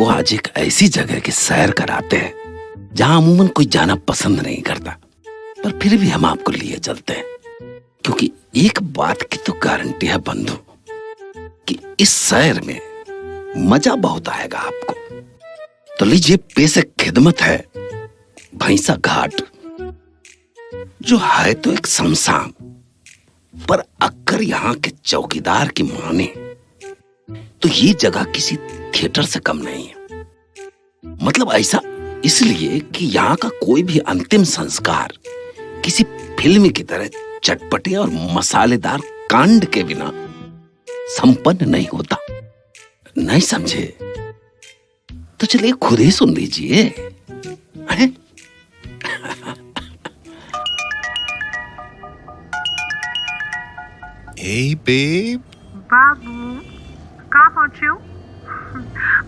आपको आज एक ऐसी जगह की सैर कराते हैं जहां अमूमन कोई जाना पसंद नहीं करता, पर फिर भी हम आपको लिए चलते हैं, क्योंकि एक बात की तो गारंटी है बंधु कि इस सैर में मजा बहुत आएगा आपको। तो लीजिए, पेश खिदमत है भैंसा घाट, जो है तो एक शमशान, पर अक्कर यहाँ के चौकीदार की माने तो ये जगह किसी थिएटर से कम नहीं है। मतलब ऐसा इसलिए कि यहाँ का कोई भी अंतिम संस्कार किसी फिल्म की तरह चटपटे और मसालेदार कांड के बिना संपन्न नहीं होता। नहीं समझे तो चलिए खुद ही सुन लीजिए। Hey babe. बाबू, कहाँ पहुँचे हो?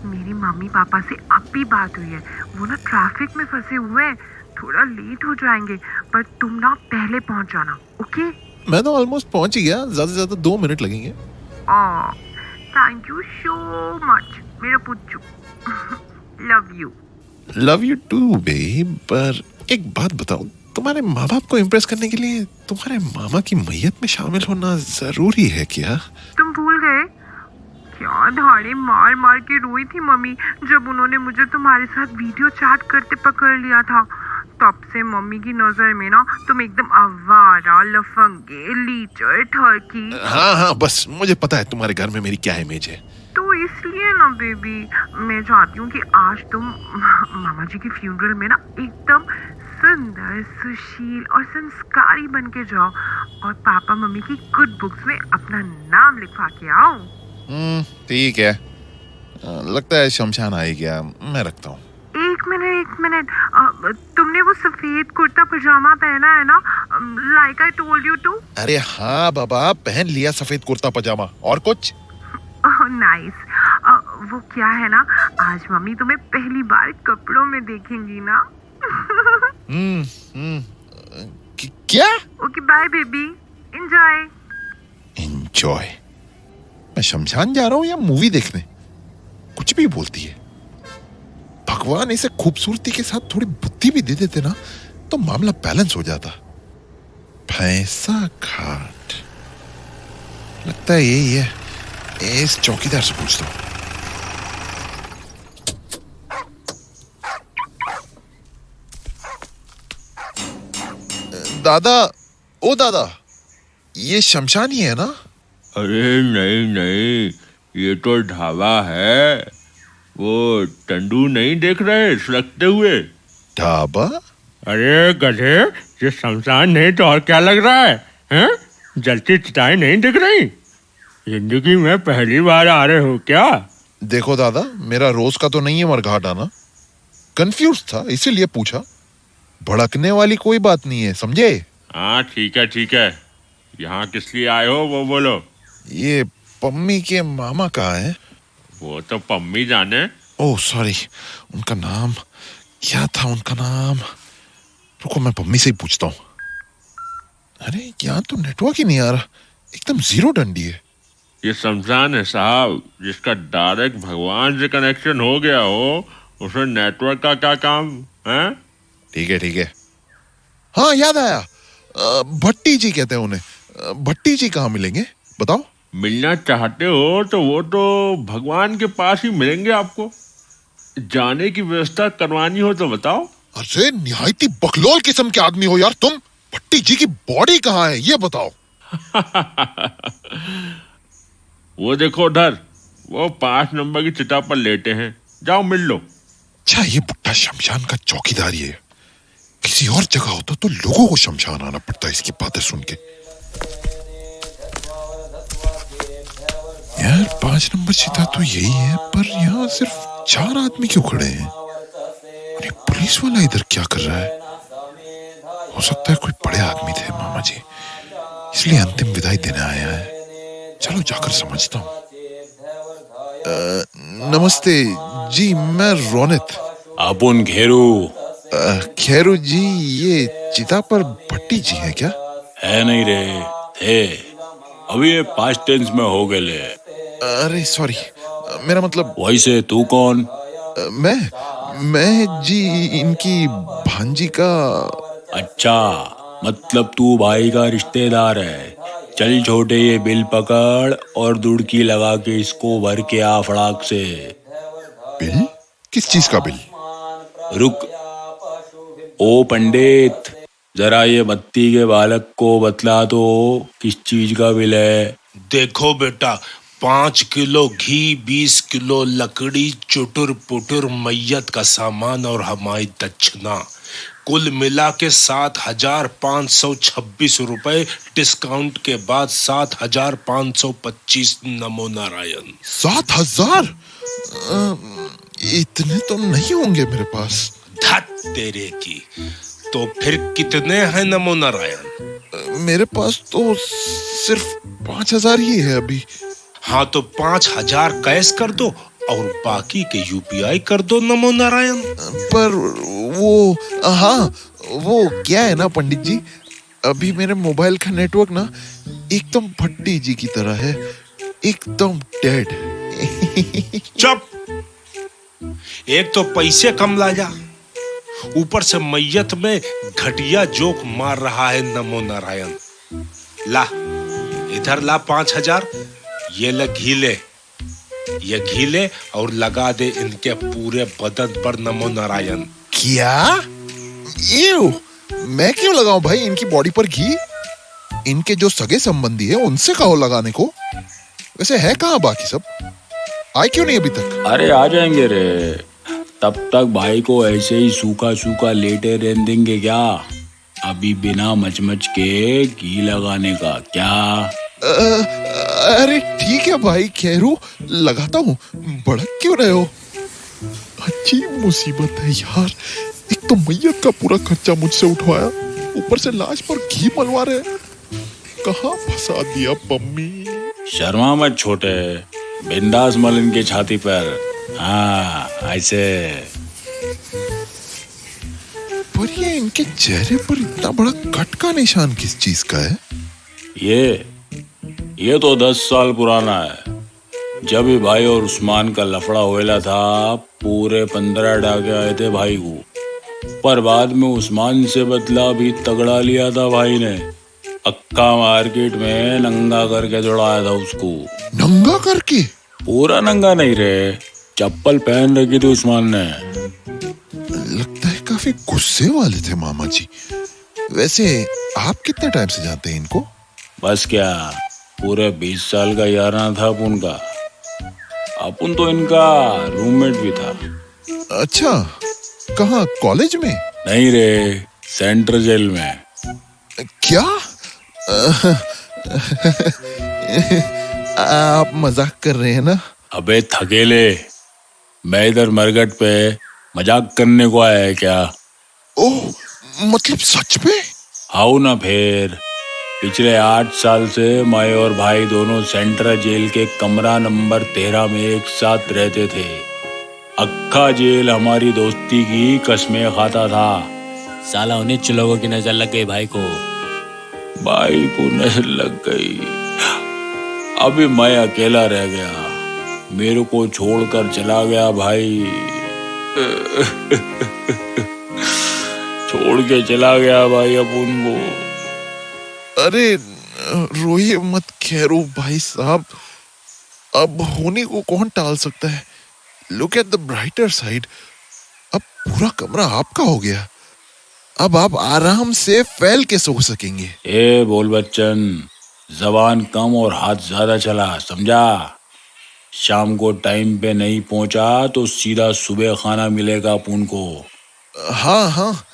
मेरी मम्मी पापा से अब भी बात हुई है, वो ना ट्रैफिक में फंसे हुए हैं, थोड़ा लेट हो जाएंगे, पर तुम ना पहले पहुँच जाना, ओके? मैं तो ऑलमोस्ट पहुंच ही गया, ज्यादा से ज्यादा 2 मिनट लगेंगे। थैंक यू सो मच मेरा पुच्चू। Love you. Love you too babe. पर एक बात बताओ, तुम्हारे माँ बाप को इम्प्रेस करने के लिए तुम्हारे मामा की मैयत में शामिल होना जरूरी है क्या? तुम भूल गए क्या धाड़े मार मार के रोई थी मम्मी जब उन्होंने मुझे तुम्हारे साथ वीडियो चैट करते पकड़ लिया था। तब से मम्मी की नजर में ना तुम एकदम आवारा, लफंगे, लीचर, ठरकी। हाँ, बस मुझे पता है तुम्हारे घर में मेरी क्या इमेज है। तो इसलिए ना बेबी, मैं चाहती हूँ कि आज तुम मामा जी के फ्यूनरल में ना एकदम सुंदर, सुशील और संस्कारी बन के जाओ और पापा मम्मी की गुड बुक्स में अपना नाम लिखवा के आओ। ठीक है, लगता है शमशान आ ही गया, मैं रखता हूँ। एक मिनट, तुमने वो सफेद कुर्ता पजामा पहना है ना, like I told you to? अरे हाँ बाबा, पहन लिया सफेद कुर्ता पजामा। और कुछ? नाइस। वो क्या है ना, आज मम्मी तुम्हें पहली बार कपड़ों में देखेंगी ना। क्या? Okay bye baby, enjoy. Enjoy? मैं शमशान जा रहा हूँ या मूवी देखने? कुछ भी बोलती है। भगवान इसे खूबसूरती के साथ थोड़ी बुद्धि भी दे देते ना तो मामला बैलेंस हो जाता। भैंसा घाट, लगता है यही है। इस चौकीदार से पूछता हूँ। दादा, ओ दादा, ये शमशान ही है ना? अरे नहीं, ये तो ढाबा है। वो टंडू नहीं देख रहे सुलगते हुए? ढाबा? अरे गधे, ये शमशान नहीं तो और क्या लग रहा है? हैं? जलती चिताएं नहीं दिख रही? जिंदगी में पहली बार आ रहे हो क्या? देखो दादा, मेरा रोज का तो नहीं है मरघाट आना, कंफ्यूज था इसीलिए पूछा। भड़कने वाली कोई बात नहीं है, समझे? हाँ ठीक है। यहाँ किस लिए आए हो वो बोलो। ये पम्मी के मामा कहाँ है? वो तो पम्मी जाने। ओह सॉरी, उनका नाम क्या था? उनका नाम, रुको मैं पम्मी से ही पूछता हूँ। अरे यहाँ तो नेटवर्क ही नहीं आ रहा, एकदम जीरो डंडी है। ये शमशान है साहब, जिसका डायरेक्ट भगवान से कनेक्शन हो गया हो, उसमें नेटवर्क का क्या काम है? ठीक है। हाँ याद आया, भट्टी जी कहते हैं उन्हें। भट्टी जी कहाँ मिलेंगे बताओ? मिलना चाहते हो तो वो तो भगवान के पास ही मिलेंगे आपको। जाने की व्यवस्था करवानी हो तो बताओ। अरे निहायती बकलोल किस्म के आदमी हो यार तुम। भट्टी जी की बॉडी कहाँ है ये बताओ। वो देखो उधर, वो 5 नंबर की चिता पर लेटे हैं, जाओ मिल लो। अच्छा, ये बुढ़ा शमशान का चौकीदार ही है। किसी और जगह होता तो लोगों को शमशान आना पड़ता इसकी बातें सुन के। यार 5 नंबर चिता तो यही है, पर यहाँ सिर्फ 4 आदमी क्यों खड़े हैं? और ये पुलिस वाला इधर क्या कर रहा है? हो सकता है कोई बड़े आदमी थे मामा जी, इसलिए अंतिम विदाई देने आया है। चलो जाकर समझता हूँ। नमस्ते जी, मैं रोनित। अपुन घेरू। खेरू जी, ये चिता पर भट्टी जी है क्या? है नहीं रे, थे, अभी ये पास्ट टेंस में हो गए ले। अरे सॉरी, मेरा मतलब। वैसे तू कौन? मैं जी इनकी भांजी का। अच्छा, मतलब तू भाई का रिश्तेदार है। चल छोटे, ये बिल पकड़ और दुड़की लगा के इसको भर के आ फड़ाक से। बिल? किस चीज का बिल? रुक, ओ पंडित, जरा ये बत्ती के बालक को बतला दो किस चीज का बिल है। देखो बेटा, 5 किलो घी, 20 किलो लकड़ी, चुटुर पुटुर मैयत का सामान और हमारी दक्षिणा, कुल मिला के 7,526 रुपए। डिस्काउंट के बाद 7,525। नमो नारायण। 7,000? इतने तो नहीं होंगे मेरे पास। धत तेरे की, तो फिर कितने हैं नमो नारायण? मेरे पास तो सिर्फ 5,000 ही है अभी। हाँ तो 5,000 कैश कर दो और बाकी के यूपीआई कर दो नमो नारायण। पर वो, हाँ, वो क्या है ना पंडित जी, अभी मेरे मोबाइल का नेटवर्क ना एकदम भट्टी जी की तरह है, एकदम डेड। चुप, एक तो पैसे कम लाया, ऊपर से मैयत में घटिया जोक मार रहा है नमो नारायण। ला इधर ला 5,000, ये ले घी ले, ये घी ले और लगा दे इनके पूरे बदन पर नमो नारायण। क्या? एव, मैं क्यों लगाऊं भाई इनकी बॉडी पर घी? इनके जो सगे संबंधी है उनसे कहो लगाने को। वैसे है कहाँ बाकी सब? आए क्यों नहीं अभी तक? अरे आ जाएंगे रे, तब तक भाई को ऐसे ही सूखा सूखा लेटे रहने देंगे क्या? अभी बिना मचमच के घी लगाने का क्या? अरे ठीक है भाई खैरू, लगाता हूँ, भड़क क्यों रहे हो? अच्छी मुसीबत है यार, एक तो मैयत का पूरा खर्चा मुझसे उठवाया, ऊपर से लाश पर घी मलवा रहे। कहाँ फंसा दिया पम्मी। शर्मा मत छोटे, बिंदास मल इनके छाती पर। हाँ ऐसे। पर ये इनके चेहरे पर इतना बड़ा कट का निशान किस चीज का है? ये तो 10 साल पुराना है। जब भी भाई और उस्मान का लफड़ा होएला था, पूरे 15 डाके आए थे भाई को, पर बाद में उस्मान से बदला भी तगड़ा लिया था भाई ने। अक्का मार्केट में नंगा करके दौड़ाया था उसको। नंगा करके? पूरा नंगा नहीं रे, चप्पल पहन रखी थी उस्मान ने। लगता है काफी गुस्से वाले थे मामा जी। वैसे आप कितने टाइम से जानते हैं इनको? बस क्या, पूरे 20 साल का याराना था अपन का। अपन तो इनका रूममेट भी था। अच्छा, कहाँ, कॉलेज में? नहीं रे, सेंट्रल जेल में। क्या? आप मजाक कर रहे हैं ना? अबे थकेले, मैं इधर मरघट पे मजाक करने को आया है क्या? ओह, मतलब सच में? आओ ना फिर। पिछले 8 साल से मैं और भाई दोनों सेंट्रल जेल के कमरा नंबर 13 में एक साथ रहते थे। अक्का जेल हमारी दोस्ती की कसमें खाता था। साला उन्हीं लोगों की नजर लग गई भाई को। भाई को नजर लग गई, अभी मैं अकेला रह गया, मेरे को छोड़कर चला गया भाई। छोड़ के चला गया भाई अपन को। अरे रोइए मत खैरू भाई साहब, अब होने को कौन टाल सकता है। Look at the brighter side, अब पूरा कमरा आपका हो गया। अब आप आराम से फैल के सो सकेंगे। ए बोल बच्चन, जबान कम और हाथ ज्यादा चला, समझा? शाम को टाइम पे नहीं पहुंचा तो सीधा सुबह खाना मिलेगा अपन को। हाँ हाँ,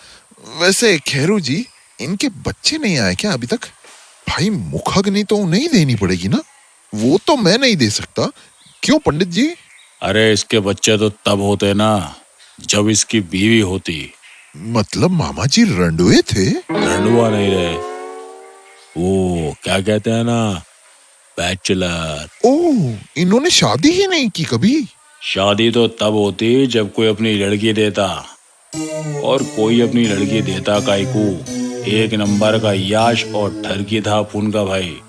वैसे खैरू जी, इनके बच्चे नहीं आए क्या अभी तक? भाई मुखाग्नि तो नहीं देनी पड़ेगी ना? वो तो मैं नहीं दे सकता। क्यों पंडित जी? अरे इसके बच्चे तो तब होते ना जब इसकी बीवी होती। मतलब मामा जी रंडुए थे? रंडुआ नहीं रहे, वो क्या कहते हैं ना, बैचलर। ओह, इन्होंने शादी ही नहीं की कभी? शादी तो तब होती जब कोई अपनी लड़की देता, और कोई अपनी लड़की देता काई को। एक नंबर का याश और ठरकी था अपन का भाई।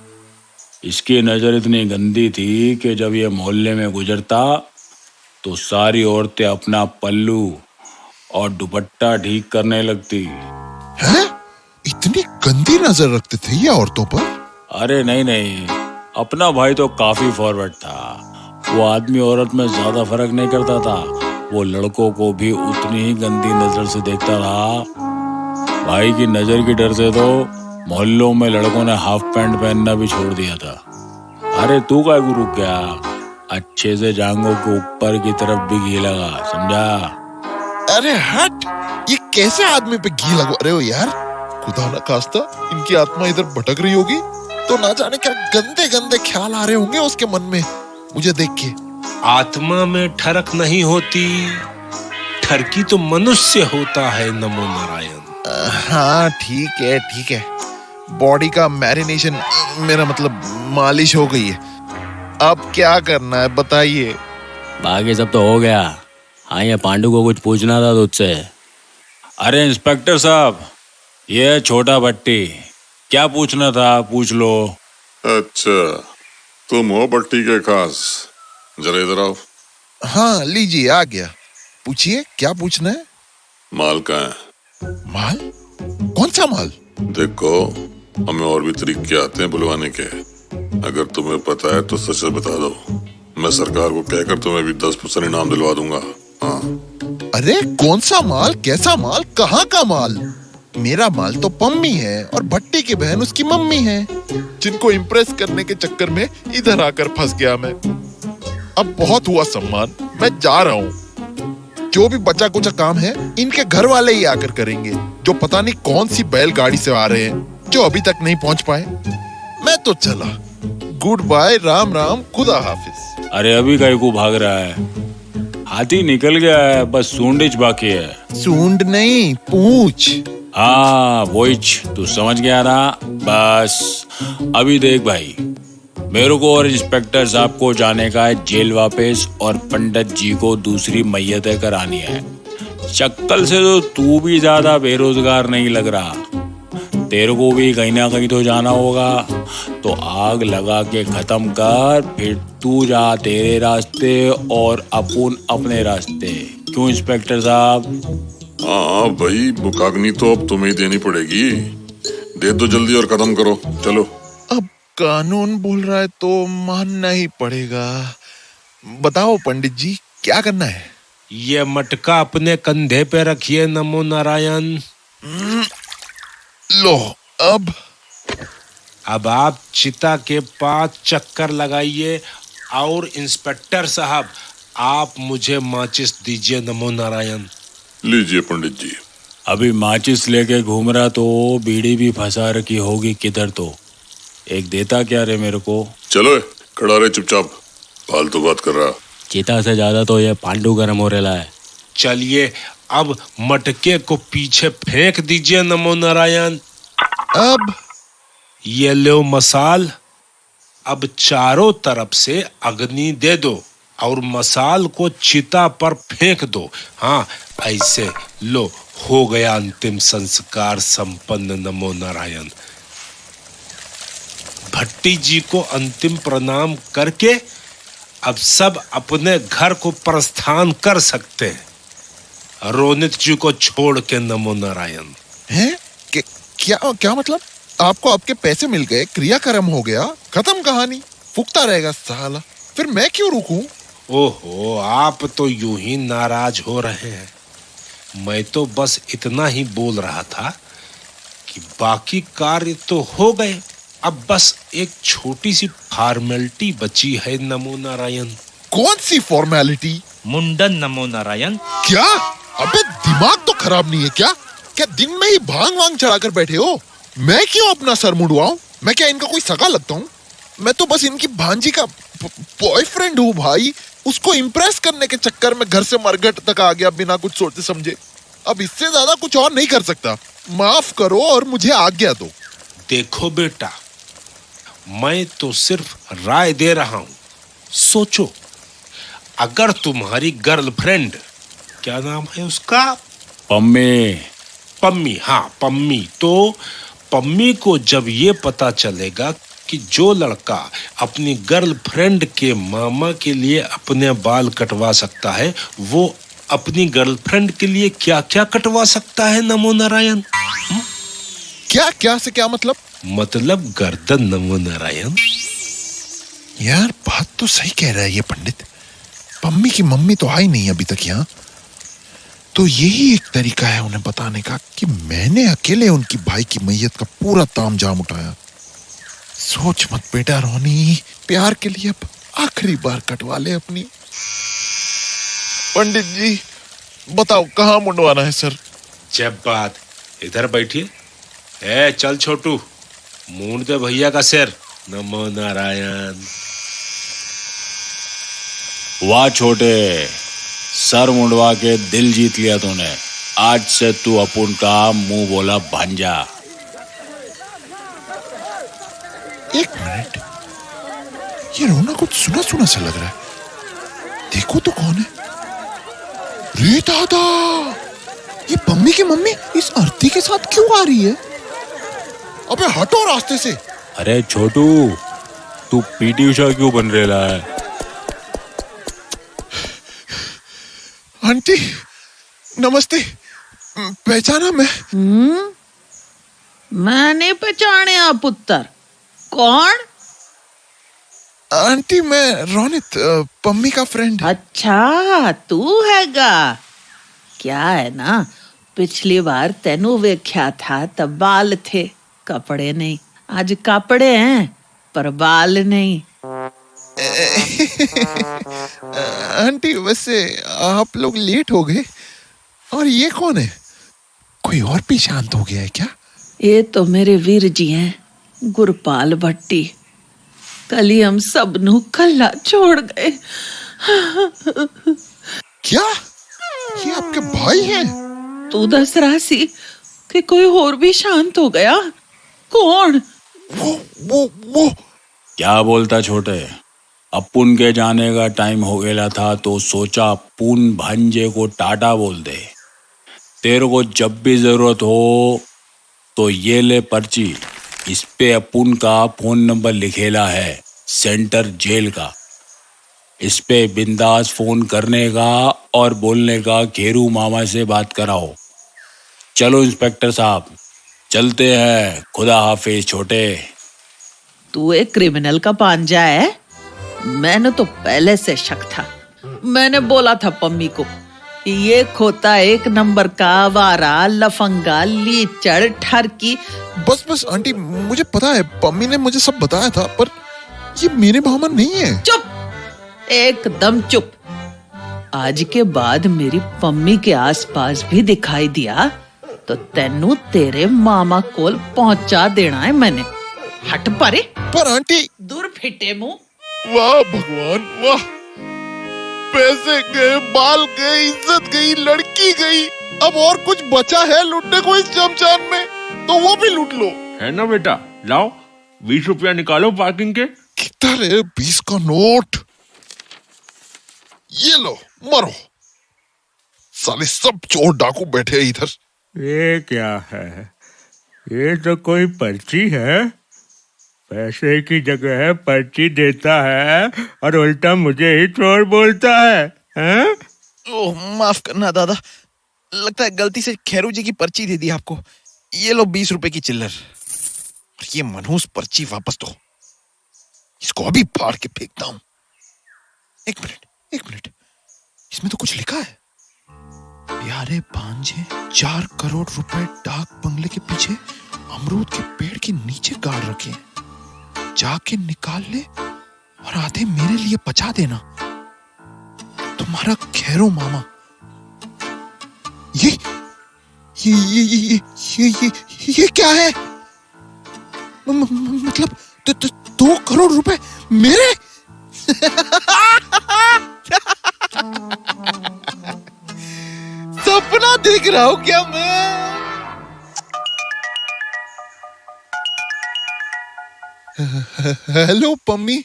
इसकी नजर इतनी गंदी थी कि जब ये मोहल्ले में गुजरता तो सारी औरतें अपना पल्लू और दुपट्टा ठीक करने लगती। हैं? इतनी गंदी नजर रखते थे ये औरतों पर? अरे नहीं नहीं, अपना भाई तो काफी फॉरवर्ड था। वो आदमी औरत में ज्यादा फर्क नहीं करता था। वो लड़कों को भी उतनी ही गंदी नजर से देखता रहा। भाई की नजर की डर से तो मोहल्लों में लड़कों ने हाफ पैंट पहनना भी छोड़ दिया था। अरे तू का गुरु क्या, अच्छे से जांघों के ऊपर की तरफ भी घी लगा, समझा? अरे हट, ये कैसे आदमी पे घी लगवा रहे हो यार? खुदा न खास्ता इनकी आत्मा इधर भटक रही होगी तो ना जाने क्या गंदे गंदे ख्याल आ रहे होंगे उसके मन में मुझे देख के। आत्मा में ठरक नहीं होती, ठरकी तो मनुष्य होता है। नमो नारायण। हाँ ठीक है, बॉडी का मैरिनेशन, मेरा मतलब मालिश हो गई है। अब क्या करना है बताइए? बाकी सब तो हो गया। हाँ, ये पांडु को कुछ पूछना था तुझसे। अरे इंस्पेक्टर साहब, ये छोटा भट्टी, क्या पूछना था पूछ लो। अच्छा, तुम हो भट्टी के खास, जरा इधर आओ। हाँ लीजिए, आ गया। पूछिए क्या पूछना है? माल कहाँ है? माल? कौन सा माल? देखो, हमें और भी तरीके आते हैं बुलवाने के। अगर तुम्हें पता है तो सच बता दो, मैं सरकार को कहकर तुम्हें भी 10% इनाम दिलवा दूंगा। हाँ। अरे कौन सा माल, कैसा माल, कहाँ का माल? मेरा माल तो पम्मी है और भट्टी की बहन उसकी मम्मी है, जिनको इम्प्रेस करने के चक्कर में इधर आकर फंस गया मैं। अब बहुत हुआ सम्मान, मैं जा रहा हूँ। जो भी बचा कुचा काम है इनके घर वाले ही आकर करेंगे, जो पता नहीं कौन सी बैलगाड़ी से आ रहे हैं, जो अभी तक नहीं पहुंच पाए। मैं तो चला, गुड बाय, राम राम, खुदा हाफिज। अरे अभी कहीं को भाग रहा है? हाथी निकल गया है, बस सूंडिच बाकी है। सूंड नहीं, पूंछ। हाँ वोइच, तू समझ गया ना? बस अभी देख भाई, मेरे को और इंस्पेक्टर साहब को जाने का है जेल वापस, और पंडित जी को दूसरी मैयतें करानी है। शक्ल से तो तू भी ज्यादा बेरोजगार नहीं लग रहा, तेरे को भी कहीं ना कहीं तो जाना होगा, तो आग लगा के खत्म कर, फिर तू जा तेरे रास्ते और अपन अपने रास्ते। क्यों इंस्पेक्टर साहब? हाँ भाई, बुकाग्नि तो अब तुम्हें ही देनी पड़ेगी। दे दो जल्दी और खत्म करो, चलो। अब कानून बोल रहा है तो मानना ही पड़ेगा। बताओ पंडित जी, क्या करना है? ये मटका अपने कंधे पे रखिए। नमो नारायण। लो, अब आप चिता के पास चक्कर लगाइए, और इंस्पेक्टर साहब आप मुझे माचिस दीजिए। नमो नारायण। लीजिए पंडित जी। अभी माचिस लेके घूम रहा तो बीड़ी भी फंसा रखी होगी किधर, तो एक देता क्या रे मेरे को? चलो खड़ा रहे चुपचाप, फालतू बात कर रहा। चीता से ज्यादा तो ये पांडु गर्म हो रहा है। चलिए अब मटके को पीछे फेंक दीजिए। नमो नारायण। अब ये लो मसाल, अब चारों तरफ से अग्नि दे दो और मसाल को चिता पर फेंक दो। हाँ ऐसे, लो हो गया अंतिम संस्कार संपन्न। नमो नारायण। भट्टी जी को अंतिम प्रणाम करके अब सब अपने घर को प्रस्थान कर सकते हैं, रोनित जी को छोड़ के। नमो नारायण। हैं? क्या मतलब? आपको आपके पैसे मिल गए, क्रियाक्रम हो गया, खत्म कहानी, फूकता रहेगा साला, फिर मैं क्यों रुकूं? ओहो, आप तो यूं ही नाराज हो रहे हैं। मैं तो बस इतना ही बोल रहा था कि बाकी कार्य तो हो गए, अब बस एक छोटी सी फॉर्मेलिटी बची है। नमो नारायण। कौन सी फॉर्मेलिटी? मुंडन। नमो नारायण। क्या? अबे दिमाग तो खराब नहीं है क्या? क्या दिन में ही भांग वांग चढ़ाकर बैठे हो? मैं क्यों अपना सर मुंडवाऊं? मैं क्या इनका कोई सगा लगता हूँ? मैं तो बस इनकी भांजी का बॉयफ्रेंड हूँ भाई। उसको इम्प्रेस करने के चक्कर में घर से मरघट तक आ गया बिना कुछ सोचे समझे। अब इससे ज्यादा कुछ और नहीं कर सकता। माफ करो और मुझे आज्ञा दो। देखो बेटा, मैं तो सिर्फ राय दे रहा हूं। सोचो, अगर तुम्हारी गर्लफ्रेंड, क्या नाम है उसका? पम्मी। हाँ पम्मी। तो पम्मी को जब ये पता चलेगा कि जो लड़का अपनी गर्लफ्रेंड के मामा के लिए अपने बाल कटवा सकता है, वो अपनी गर्लफ्रेंड के लिए क्या क्या कटवा सकता है। नमो नारायण। क्या क्या से क्या मतलब? मतलब गर्दन। नमो नारायण। यार बात तो सही कह रहा है ये पंडित। पम्मी की मम्मी तो आई नहीं अभी तक यहाँ, तो यही एक तरीका है उन्हें बताने का कि मैंने अकेले उनकी भाई की मैयत का पूरा तामझाम उठाया। सोच मत बेटा रोनी, प्यार के लिए अब आखिरी बार कटवा ले अपनी। पंडित जी बताओ कहाँ मुंडवाना है सर? जब बात, इधर बैठिए। ए चल छोटू, मूंड दे भैया का सिर। नमो नारायण। वाह छोटे, सर मुंडवा के दिल जीत लिया तूने। आज से तू अपुन का मुंह बोला भांजा। एक मिनट, ये रोना कुछ सुना सुना सा लग रहा है। देखो तो कौन है? रे दादा, ये पम्मी की मम्मी इस आरती के साथ क्यों आ रही है? अबे हटो रास्ते से। अरे छोटू, तू पीटी उषा क्यों बन रहा है? आंटी नमस्ते, पहचाना मैं? मैंने पहचाने पुत्र। कौन? आंटी मैं रोनित, पम्मी का फ्रेंड। अच्छा तू हैगा। क्या है ना, पिछली बार तेनू वेख्या था तब बाल थे, कपड़े नहीं। आज कपड़े हैं पर बाल नहीं। आंटी वैसे आप लोग लेट हो गए। और ये कौन है? कोई और भी शांत हो गया है क्या? ये तो मेरे वीर जी हैं, गुरपाल भट्टी। कल ही हम सब नू कल्ला छोड़ गए। क्या ये आपके भाई हैं? तू दस राशि कि कोई और भी शांत हो गया। कौन? वो क्या बोलता छोटे? अपुन के जाने का टाइम हो गया था तो सोचा अपुन भांजे को टाटा बोल दे। तेरे को जब भी जरूरत हो तो ये ले पर्ची, इस पे अपुन का फोन नंबर लिखेला है, सेंटर जेल का। इस पे बिंदास फोन करने का और बोलने का घेरू मामा से बात कराओ। चलो इंस्पेक्टर साहब, चलते हैं। खुदा हाफिज छोटे। तू एक क्रिमिनल का पांजा है। मैंने तो पहले से शक था। मैंने बोला था पम्मी को कि ये खोता एक नंबर का आवारा, लफंगा, लीचड़, ठरकी। बस आंटी, मुझे पता है, पम्मी ने मुझे सब बताया था, पर ये मेरे मामा नहीं है। चुप, एकदम चुप। आज के बाद मेरी पम्मी के आसपास भी दिखाई दिया तो तेनू तेरे मामा कोल पहुंचा देना है मैंने। हट परे। पर आंटी। दूर फिटे मुंह। वाह भगवान वाह, पैसे गए, बाल गए, इज्जत गई, लड़की गई, अब और कुछ बचा है लूटने को इस शमशान में तो वो भी लूट लो। है ना बेटा, लाओ 20 रुपया निकालो पार्किंग के। किधर है 20 का नोट? ये लो मरो। साले सब चोर डाकू बैठे हैं इधर। ये क्या है? ये तो कोई पर्ची है। पैसे की जगह पर्ची देता है और उल्टा मुझे ही चोर बोलता है, हैं? ओह माफ करना दादा, लगता है गलती से खैरू जी की पर्ची दे दी आपको। ये लो 20 रुपए की चिल्लर। ये मनहूस पर्ची वापस दो, इसको अभी फाड़ के फेंकता हूं। एक मिनट, इसमें तो कुछ लिखा है। प्यारे भांजे 4 करोड़ रुपए डाक बंगले के पीछे अमरूद के पेड़ के नीचे गाड़ रखे हैं, जाके निकाल ले और आधे मेरे लिए बचा देना। तुम्हारा खैरो मामा। ये क्या है? मतलब 2 करोड़ रुपए मेरे? सपना देख रहा हूं क्या मैं? Hello Pammi.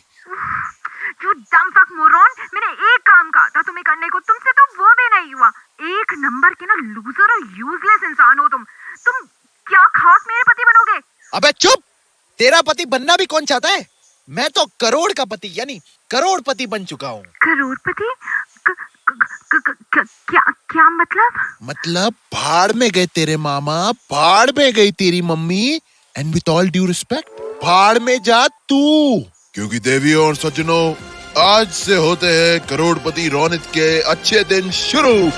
You dumb fuck moron, मैंने एक काम कहा था तुम्हें करने को, तुमसे तो वो भी नहीं हुआ। एक नंबर के ना लूजर और यूजलेस इंसान हो तुम क्या खास मेरे पति बनोगे? अबे चुप, तेरा पति बनना भी कौन चाहता है? मैं तो करोड़ का पति यानी करोड़पति बन चुका हूँ। करोड़पति? क्या क्या मतलब? मतलब भाड़ में गए तेरे मामा, भाड़ में गई तेरी mummy, and with all due respect भाड़ में जा तू। क्योंकि देवियों और सज्जनों, आज से होते हैं करोड़पति रोनित के अच्छे दिन शुरू।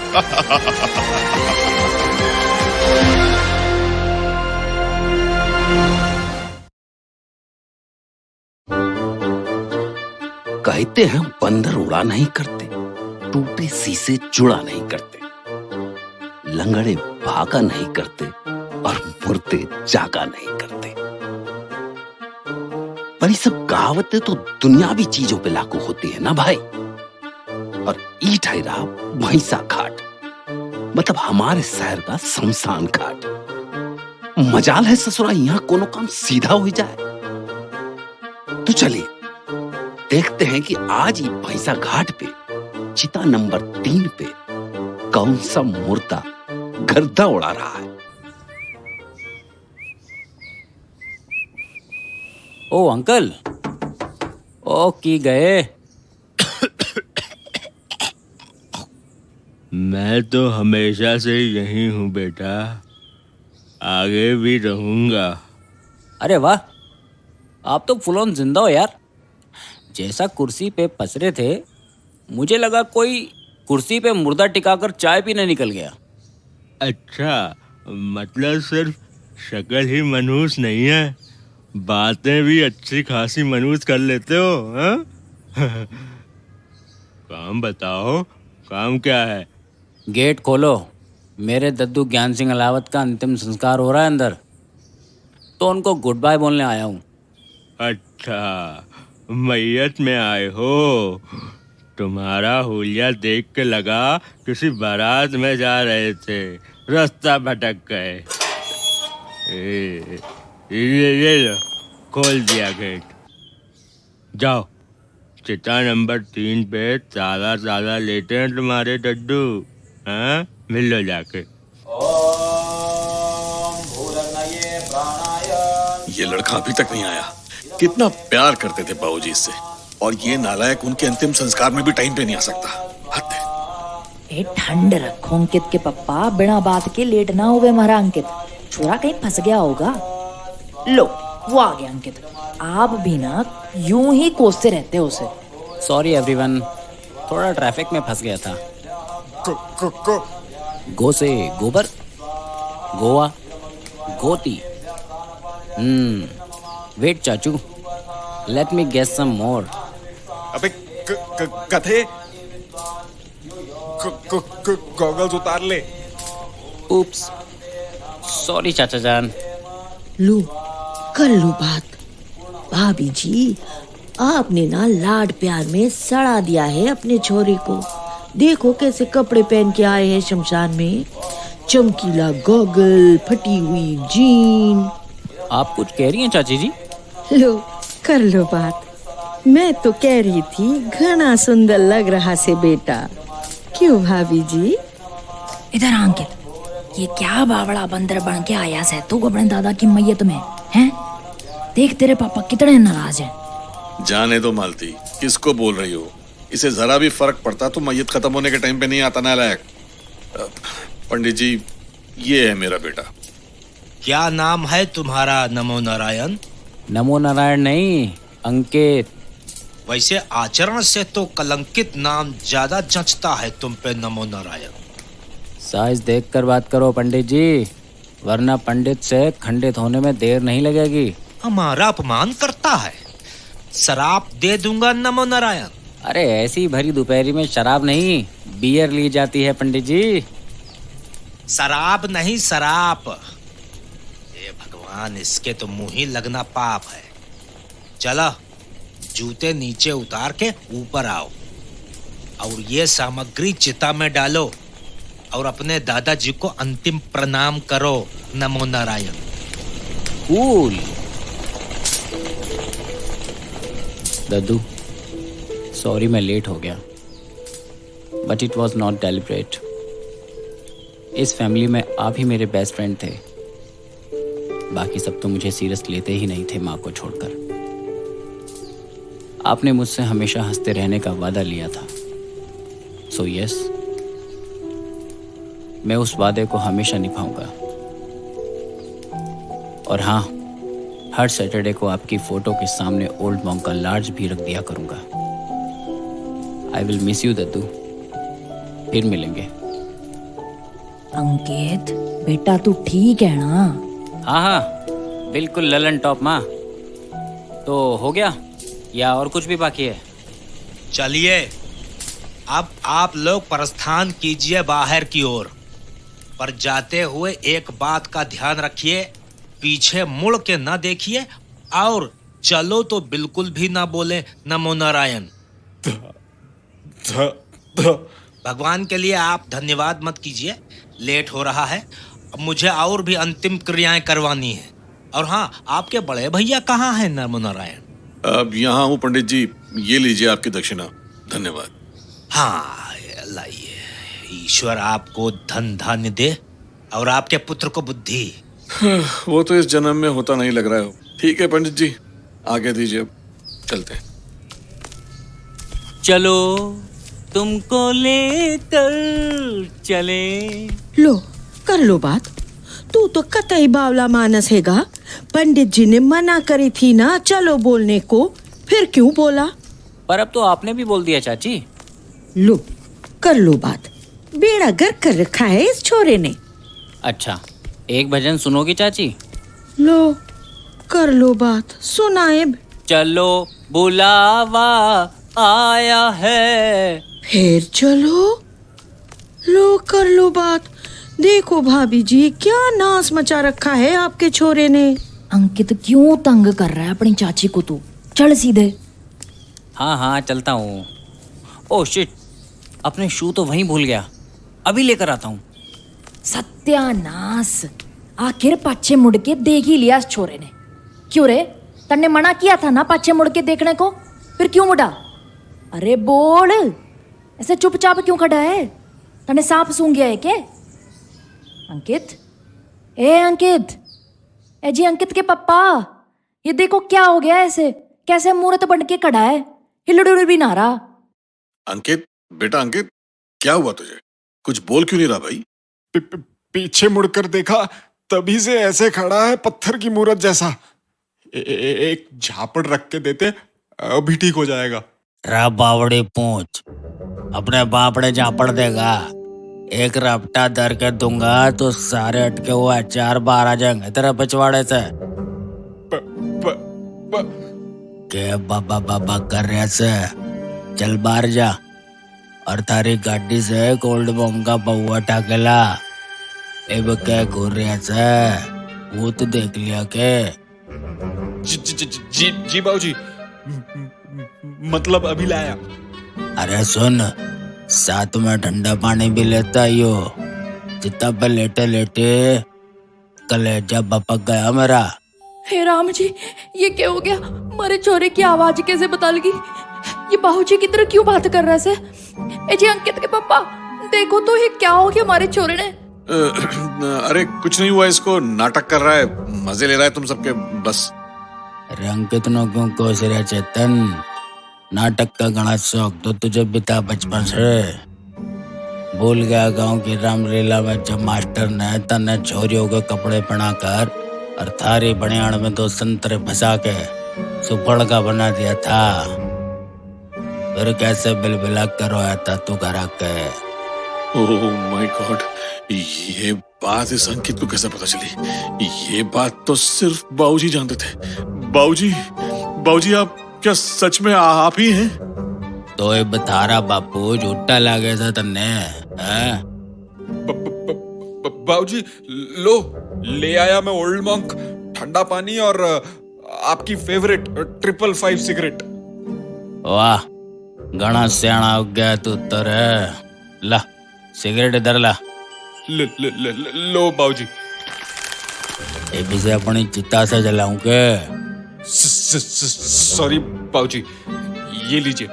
कहते हैं बंदर उड़ा नहीं करते, टूटे शीशे जुड़ा नहीं करते, लंगड़े भागा नहीं करते और मुर्दे जागा नहीं करते। पर ये सब कहावतें तो दुनियावी चीजों पे लागू होती है ना भाई। और ई ठहरा भैंसा घाट, मतलब हमारे शहर का शमशान घाट। मजाल है ससुरा यहाँ कोनो काम सीधा हो जाए। तो चलिए देखते हैं कि आज ही भैंसा घाट पे चिता नंबर 3 पे कौन सा मुर्दा गर्दा उड़ा रहा है। ओ अंकल, ओ की गए? मैं तो हमेशा से यही हूँ बेटा, आगे भी रहूंगा। अरे वाह, आप तो फुल ऑन जिंदा हो यार। जैसा कुर्सी पे पसरे थे, मुझे लगा कोई कुर्सी पे मुर्दा टिकाकर चाय पीने निकल गया। अच्छा, मतलब सिर्फ शक्ल ही मनहूस नहीं है, बातें भी अच्छी खासी मनहूस कर लेते हो, हाँ? काम बताओ, काम क्या है? गेट खोलो, मेरे दद्दू ज्ञान सिंह अलावत का अंतिम संस्कार हो रहा है अंदर, तो उनको गुड बाय बोलने आया हूँ। अच्छा, मैयत में आए हो? तुम्हारा हुलिया देख के लगा किसी बारात में जा रहे थे, रास्ता भटक गए। ये लो, खोल दिया गेट। जाओ, चिता नंबर 3 पे ताला ताला लेटे हैं तुम्हारे डड्डू, हाँ? मिल लो जाके। ये लड़का अभी तक नहीं आया। कितना प्यार करते थे बाबूजी इससे, और ये नालायक उनके अंतिम संस्कार में भी टाइम पे नहीं आ सकता। हद है। ए ठंड रखो अंकित के पप्पा, बिना बात के लेट ना हो गए हमारा अंकित। छोरा कहीं फंस गया होगा। लो, वो आ गया अंकित। आप भी ना यूं ही कोसते रहते हो उसे। सॉरी एवरीवन, थोड़ा ट्रैफिक में फंस गया था। गो से गोबर, गोवा, गोती। वेट चाचू, लेट मी गेस सम मोर। अबे कथे, गॉगल्स उतार ले। उप्स, सॉरी चाचा जान। लो, कर लो बात। भाभी जी, आपने ना लाड प्यार में सड़ा दिया है अपने छोरे को। देखो कैसे कपड़े पहन के आए हैं शमशान में, चमकीला गॉगल, फटी हुई जीन। आप कुछ कह रही हैं चाची जी? लो, कर लो बात। मैं तो कह रही थी घना सुंदर लग रहा से बेटा। क्यों भाभी जी? इधर अंकित, ये क्या बावड़ा बंदर बन के आया है तू अपने दादा की मैयत में, हैं? देख तेरे पापा कितने नाराज हैं। जाने दो मालती, किसको बोल रही हो? इसे जरा भी फर्क पड़ता तो मैयत खत्म होने के टाइम पे नहीं आता नालायक। पंडित जी, ये है मेरा बेटा। क्या नाम है तुम्हारा? नमो नारायण। नमो नारायण नहीं, अंकित। वैसे आचरण से तो कलंकित नाम ज्यादा जचता है तुम पे, नमो नारायण। साइज देख कर बात करो पंडित जी, वरना पंडित से खंडित होने में देर नहीं लगेगी। हमारा अपमान करता है, शराब दे दूंगा नमो नारायण। अरे ऐसी भरी दोपहरी में शराब नहीं, बियर ली जाती है पंडित जी। शराब नहीं, शराब। हे भगवान, इसके तो मुंह ही लगना पाप है। चलो, जूते नीचे उतार के ऊपर आओ और ये सामग्री चिता में डालो और अपने दादाजी को अंतिम प्रणाम करो, नमो नारायण। कूल। दद्दू, सॉरी मैं लेट हो गया, but it was not deliberate. इस फैमिली में आप ही मेरे बेस्ट फ्रेंड थे। बाकी सब तो मुझे सीरियस लेते ही नहीं थे माँ को छोड़कर। आपने मुझसे हमेशा हंसते रहने का वादा लिया था। सो यस, मैं उस वादे को हमेशा निभाऊंगा। और हाँ, हर सैटरडे को आपकी फोटो के सामने ओल्ड मॉन्क का लार्ज भी रख दिया करूंगा। आई विल मिस यू दद्दू। फिर मिलेंगे। अंकित बेटा तू ठीक है ना? हाँ हाँ, बिल्कुल ललन टॉप माँ। तो हो गया या और कुछ भी बाकी है? चलिए अब आप लोग प्रस्थान कीजिए बाहर की ओर, पर जाते हुए एक बात का ध्यान रखिए, पीछे मुड़ के ना देखिए और चलो तो बिल्कुल भी ना बोले नमो नारायण। भगवान के लिए आप धन्यवाद मत कीजिए, लेट हो रहा है, अब मुझे और भी अंतिम क्रियाएं करवानी है। और हाँ, आपके बड़े भैया कहाँ हैं नमो नारायण? अब यहाँ हूँ पंडित जी, ये लीजिए आपकी दक्षिणा। धन्यवाद। हाँ लाइए, ईश्वर आपको धन धान्य दे और आपके पुत्र को बुद्धि। वो तो इस जन्म में होता नहीं लग रहा है। ठीक है पंडित जी, आगे दीजिए, अब चलते हैं। चलो तुमको लेकर चले। लो कर लो बात। तू तो कतई बावला मानस हैगा। पंडित जी ने मना करी थी ना चलो बोलने को, फिर क्यों बोला? पर अब तो आपने भी बोल दिया चाची। लो कर लो बात। बेड़ा गर्क कर रखा है इस छोरे ने। अच्छा, एक भजन सुनोगी चाची? लो कर लो बात, सुनाए। चलो बुलावा आया है। फिर चलो। लो कर लो बात। देखो भाभी जी क्या नाश मचा रखा है आपके छोरे ने। अंकित क्यों तंग कर रहा है अपनी चाची को? तू चल सीधे। हाँ हाँ चलता हूँ। ओह शिट, अपने शू तो वहीं भूल गया, अभी लेकर आता हूँ। सत्यानाश, आखिर पाछे मुड़ के देख ही लिया इस छोरे ने। क्यों रे, तन्ने मना किया था ना पाछे मुड़ के देखने को, फिर क्यों मुड़ा? अरे बोल, ऐसे चुपचाप क्यों खड़ा है? तन्ने सांप सूंघ गया है क्या? अंकित, ए अंकित, ए जी अंकित के पप्पा, ये देखो क्या हो गया ऐसे, कैसे मूर्त बन के खड़ा है, हिलडुल भी ना रहा। अंकित, बेटा अंकित, क्या हुआ तुझे? कुछ बोल क्यों नहीं रहा भाई? पीछे मुड़कर देखा, तभी से ऐसे खड़ा है पत्थर की मूरत जैसा। एक झापड़ रख के देते, अभी ठीक हो जाएगा। रा बावड़ी पूछ, अपने बाप ने झापड़ देगा। एक रपटा दर के दूंगा तो सारे अटके हुए 4 बार आ जाएंगे तेरे पिछवाड़े से। के बाबा बाबा कर रहे से, चल बाहर जा और थारी गाड़ी से कोल्ड बॉम्ब का पौवा टाकेला। अब क्या घूर रहे से, वो तो देख लिया के? जी बाबूजी, मतलब अभी लाया। अरे सुन, साथ में ठंडा पानी भी लेता यो, जितना पे लेटे लेटे कलेजा बपक गया मेरा। हे राम जी, ये क्या हो गया? मारे छोरे की आवाज कैसे बदल गई? ये बाबूजी की तरह क्यों बात कर रहा है? ए जी अंकित के पापा, देखो तो ये क्या हो गया हमारे छोरे ने? अरे कुछ नहीं हुआ, इसको नाटक कर रहा है, मजे ले रहा है तुम सबके बस। अरे अंकित नो क्यों कोस रहा चेतन? नाटक का घना शौक तो तुझे बिता बचपन से। भूल गया गांव की रामलीला में जब मास्टर ने तन्ने छोरियों के कपड़े पहनाकर और थारी बनियान में 2 संतरे फंसा के सुपड़ का बना दिया था। फिर कैसे बिलबिला कर रोया था तू घर आके? ओह माय गॉड, ये बात इस अंकित को कैसे पता चली? ये बात तो सिर्फ बाबूजी जानते थे। बाबूजी आप क्या सच में आप ही हैं? तो ये बतारा बापू झूठा लागे था तन्ने, हैं? बाबूजी लो, ले आया मैं ओल्ड मॉन्क, ठंडा पानी और आपकी फेवरेट 555 सिगरेट। वाह, घना सियाना हो गया तू तो रे। ला सिगरेट इधर ला। लो बाबूजी। ये भी से अपनी चिता से जलाऊं के? सॉरी बाबूजी, ये लीजिए।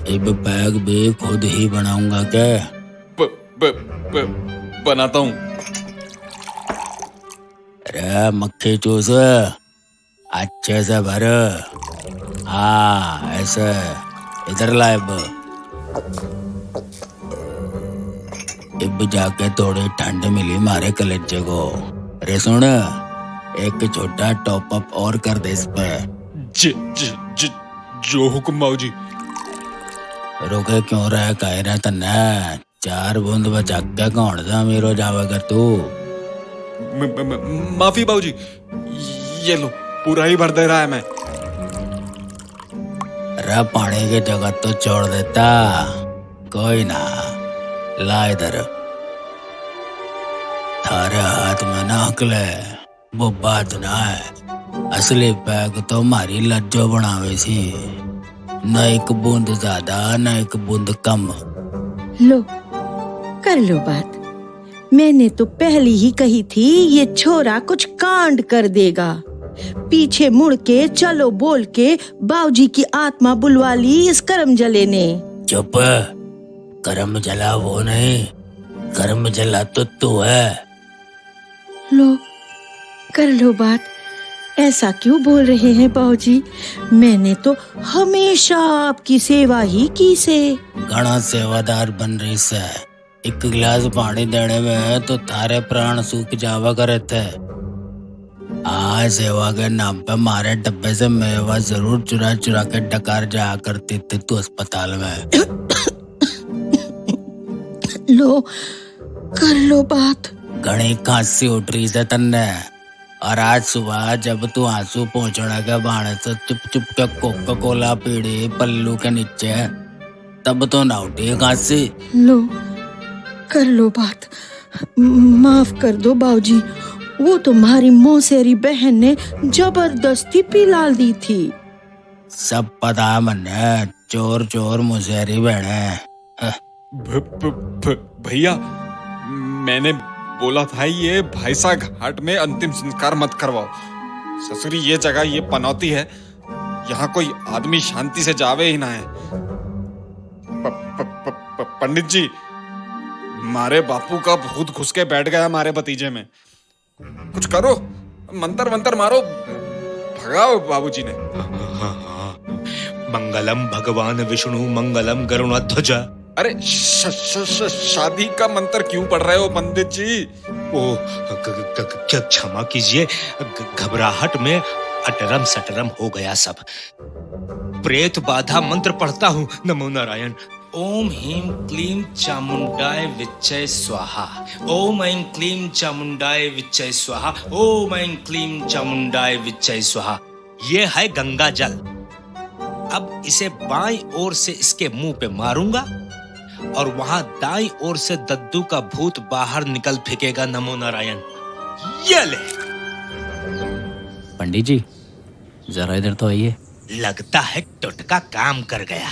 अब बैग भी खुद ही बनाऊंगा क्या? बनाता हूँ। अरे मक्खी चूस अच्छे से भर। हाँ ऐसे, इधर ला अब जाके थोड़ी ठंड मिली मारे कलेजे को। अरे सुन, एक छोटा टॉप अप और कर दे इस पे। जो हुक्म बाबूजी। रुके क्यों रहा कायरा तन्ने? 4 बूंद बचा के कौन सा अमीर हो जावे कर तू। माफी बाबूजी, ये लो पूरा ही भर दे रहा है मैं। अरे पानी की जगह तो छोड़ देता, कोई ना। ला इधर, थारे हाथ में ना अकले वो बात ना है। असली बैग तो हमारी लज्जो बनावे सी, न एक बूंद ज्यादा न एक बूंद कम। लो कर लो बात। मैंने तो पहले ही कही थी ये छोरा कुछ कांड कर देगा। पीछे मुड़ के चलो बोल के बाबूजी की आत्मा बुलवा ली इस करम जले ने। चुप, करम जला वो नहीं, करम जला तो तू है। लो कर लो बात। ऐसा क्यों बोल रहे हैं बाबूजी? मैंने तो हमेशा आपकी सेवा ही की से। घना सेवादार बन रही से। एक गिलास पानी देने में तो थारे प्राण सूख जावा करे थे। आज सेवा के नाम पे मारे डब्बे से मेवा जरूर चुरा चुरा के डकार जाया करती थी तू अस्पताल में। लो कर लो बात। घनी खांसी उठ रही से तन्ने, और आज सुबह जब तू आंसू पहुंचने के बहाने से चुप चुप के कोका कोला पीड़ी पल्लू के नीचे, तब तो ना उठी खांसी। लो कर लो बात। माफ कर दो बाबूजी, वो तुम्हारी मौसेरी बहन ने जबरदस्ती पिला दी थी। सब पता है मन्ने, चोर चोर मुसेरी बहने। भैया, मैंने बोला था ये भाईसा घाट में अंतिम संस्कार मत करवाओ। ससुरी ये जगह ये पनौती है, यहाँ कोई आदमी शांति से जावे ही ना है। पंडित जी, मारे बापू का भूत घुस के बैठ गया हमारे भतीजे में। कुछ करो, मंत्र मंत्र मारो, भगाओ बाबूजी ने। मंगलम भगवान विष्णु मंगलम गरुड़ध्वज। अरे शादी का मंत्र क्यों पढ़ रहे हो पंडित जी? ओ क्षमा कीजिए, घबराहट में अटरम सटरम हो गया सब। प्रेत बाधा मंत्र पढ़ता हूँ। नमो नारायण। ओम ह्रीं क्लीं चामुंडाय विच्चय स्वाहा। ओम ऐं क्लीं चामुंडाय विच्चय स्वाहा। ओम ऐं क्लीं चामुंडाय विच्चय स्वाहा। ये है गंगा जल। अब इसे बाईं ओर से इसके मुंह पे मारूंगा और वहां दाईं ओर से दद्दू का भूत बाहर निकल फेंकेगा। नमो नारायण। ये ले। पंडित जी जरा इधर तो आइए। लगता है टोटका काम कर गया।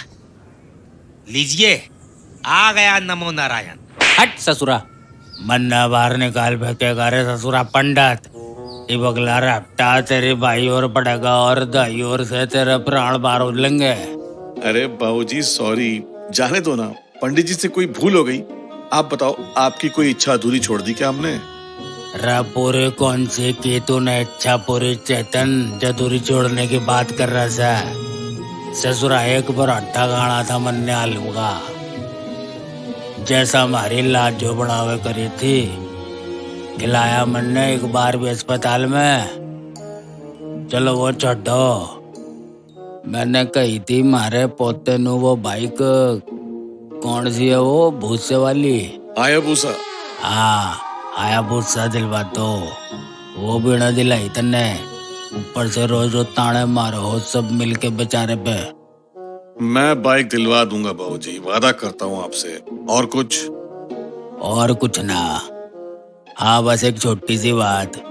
लीजिए, आ गया नमो नारायण। हट ससुरा, मन्ना बाहर निकाल फेंकेगा रे ससुरा पंडित। ये बगला रपटा तेरी बाई ओर पड़ेगा और दाई ओर से तेरे प्राण बाहर उड़ेंगे। अरे बाबूजी सॉरी, जाने दो ना, पंडित जी से कोई भूल हो गई। आप बताओ, आपकी कोई इच्छा अधूरी छोड़ दी क्या हमने? पूरे कौन से की तूने इच्छा पूरी चेतन जदूरी छोड़ने की बात कर रहा था। ससुरा एक बार अट्ठा गाना था मन्ने आलू का, जैसा हमारी लाज जो बढ़ावे करी थी, खिलाया मन्ने एक बार भी अस्पताल में। चलो वो छोड़ो, मैंने कही थी मारे पोते नु वो बाइक कौन सी है वो भूसे वाली? आयाबूसा। हाँ आयाबूसा दिलवा दो। वो भी न दिलाई तन्ने, ऊपर से रोज रोज ताने मारो हो सब मिलके बेचारे पे। मैं बाइक दिलवा दूंगा बाबूजी, वादा करता हूँ आपसे। और कुछ? और कुछ ना, हाँ बस एक छोटी सी बात,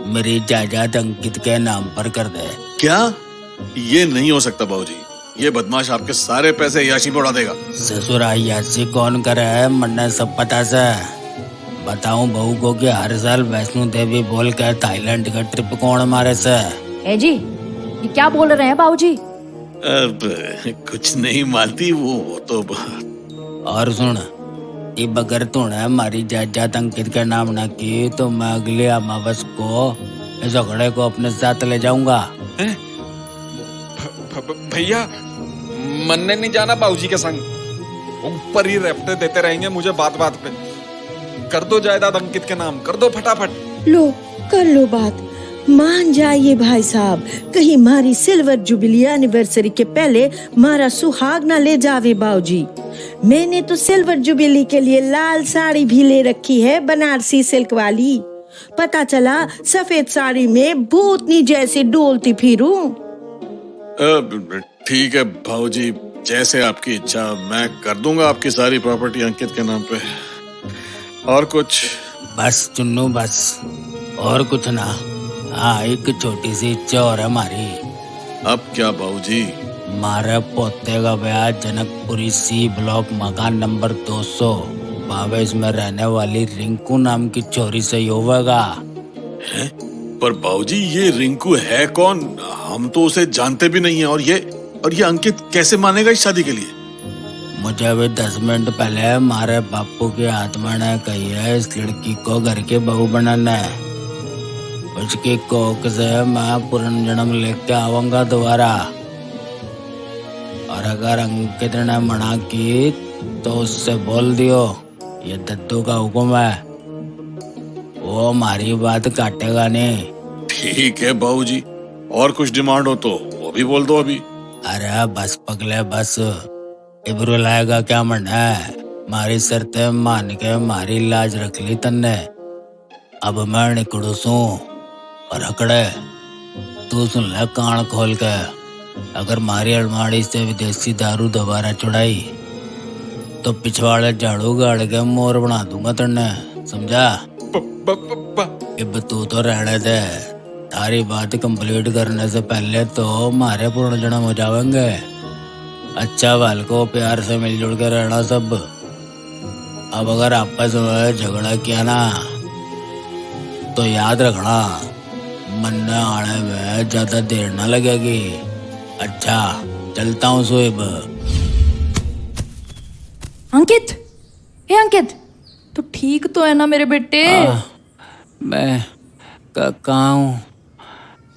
मेरी जायदाद अंकित के नाम पर कर दे। क्या? ये नहीं हो सकता बाबूजी, ये बदमाश आपके सारे पैसे याशी पे उड़ा देगा। ससुरा याशी कौन करे है, मन्ने सब पता से। बताऊं बहू को कि हर साल वैष्णो देवी बोल के थाईलैंड का ट्रिप कौन मारे से? ए जी, ये क्या बोल रहे हैं बाबूजी? अब कुछ नहीं मानती वो तो। और सुन, ये बगर तूने हमारी जायदाद अंकित के नाम ना की तो मैं अगले अमावस को इस झगड़े को अपने साथ ले जाऊंगा। भैया मन्ने नहीं जाना बाबूजी के संग, ऊपर ही रेपटे देते रहेंगे मुझे बात बात पे। कर दो जायदाद अंकित के नाम, कर दो फटाफट। लो कर लो बात, मान जाइए भाई साहब, कहीं हमारी सिल्वर जुबिली एनिवर्सरी के पहले मारा सुहाग ना ले जावे बाबूजी। मैंने तो सिल्वर जुबिली के लिए लाल साड़ी भी ले रखी है, बनारसी सिल्क वाली। पता चला सफेद साड़ी में भूतनी जैसे डोलती फिरूं। ठीक है भाऊजी, जैसे आपकी इच्छा, मैं कर दूंगा आपकी सारी प्रॉपर्टी अंकित के नाम पे। और कुछ? बस चुन्नू बस, और कुछ ना। हाँ, एक छोटी सी इच्छा और है हमारी। अब क्या भाऊजी? हमारे पोते का ब्याह जनकपुरी सी ब्लॉक मकान नंबर 200 बावेज में रहने वाली रिंकू नाम की छोरी से ही होगा। पर बाबूजी ये रिंकू है कौन? हम तो उसे जानते भी नहीं है। और ये अंकित कैसे मानेगा इस शादी के लिए? मुझे भी 10 मिनट पहले हमारे बापू की आत्मा ने कही है इस लड़की को घर के बहू बनाना है। उसकी कोख से मैं पुनर्जन्म लेके आऊंगा दोबारा। और अगर अंकित ने मना की तो उससे बोल दियो ये दद्दू का हुक्म है, वो हमारी बात काटेगा नहीं। ठीक है बाबूजी, और कुछ डिमांड हो तो वो भी बोल दो अभी। अरे बस पगले बस, इब्रू लाएगा क्या मन है? मारी शर्तें मान के हमारी लाज रख ली तन्ने। अब मैं निकड़ू सू और अकड़े तू सुन ले कान खोल के, अगर मारी अलमारी से विदेशी दारू दोबारा चुड़ाई तो पिछवाड़े झाड़ू गाड़ के मोर बना दूंगा तन्ने, समझा? अब तू तो रहने दे, तारी बात कंप्लीट करने से पहले तो हमारे पुनर्जन्म हो जाएंगे। अच्छा वाल को प्यार से मिलजुल के रहना सब। अब अगर आपस में झगड़ा किया ना तो याद रखना मन्ना आने में ज्यादा देर ना लगेगी। अच्छा चलता हूँ सुब। अंकित, हे अंकित, तू ठीक तो है ना मेरे बेटे? मैं कहाँ हूँ?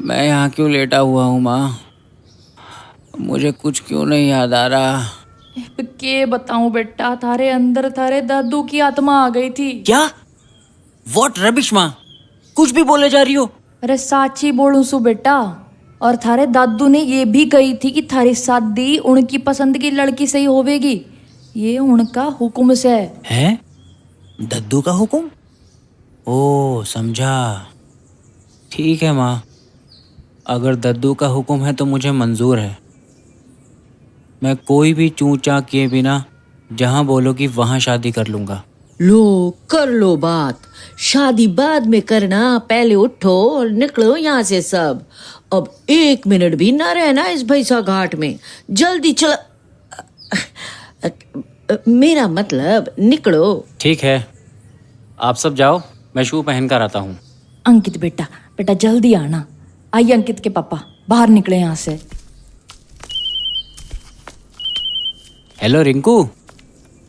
मैं यहाँ क्यों लेटा हुआ हूँ माँ? मुझे कुछ क्यों नहीं याद आ रहा? के बताऊं बेटा, थारे अंदर थारे दादू की आत्मा आ गई थी। क्या? व्हाट रबिश माँ, कुछ भी बोले जा रही हो? अरे साची बोलूं सु बेटा, और थारे दादू ने ये भी कही थी कि थारी शादी उनकी पसंद की लड़की से ही होवेगी। ये उनका हुक्म से है। दद्दू का हुक्म? ओ समझा। ठीक है माँ, अगर दद्दू का हुक्म है तो मुझे मंजूर है। मैं कोई भी चूं चां किए बिना जहां बोलोगी वहां शादी कर लूंगा। लो कर लो बात, शादी बाद में करना, पहले उठो और निकलो यहाँ से सब। अब 1 मिनट भी ना रहना इस भैंसा घाट में, जल्दी चल। मेरा मतलब निकलो। ठीक है, आप सब जाओ, मैं शू पहन कर आता हूँ। अंकित बेटा, बेटा जल्दी आना। आइए अंकित के पापा, बाहर निकले यहाँ से। हेलो रिंकू,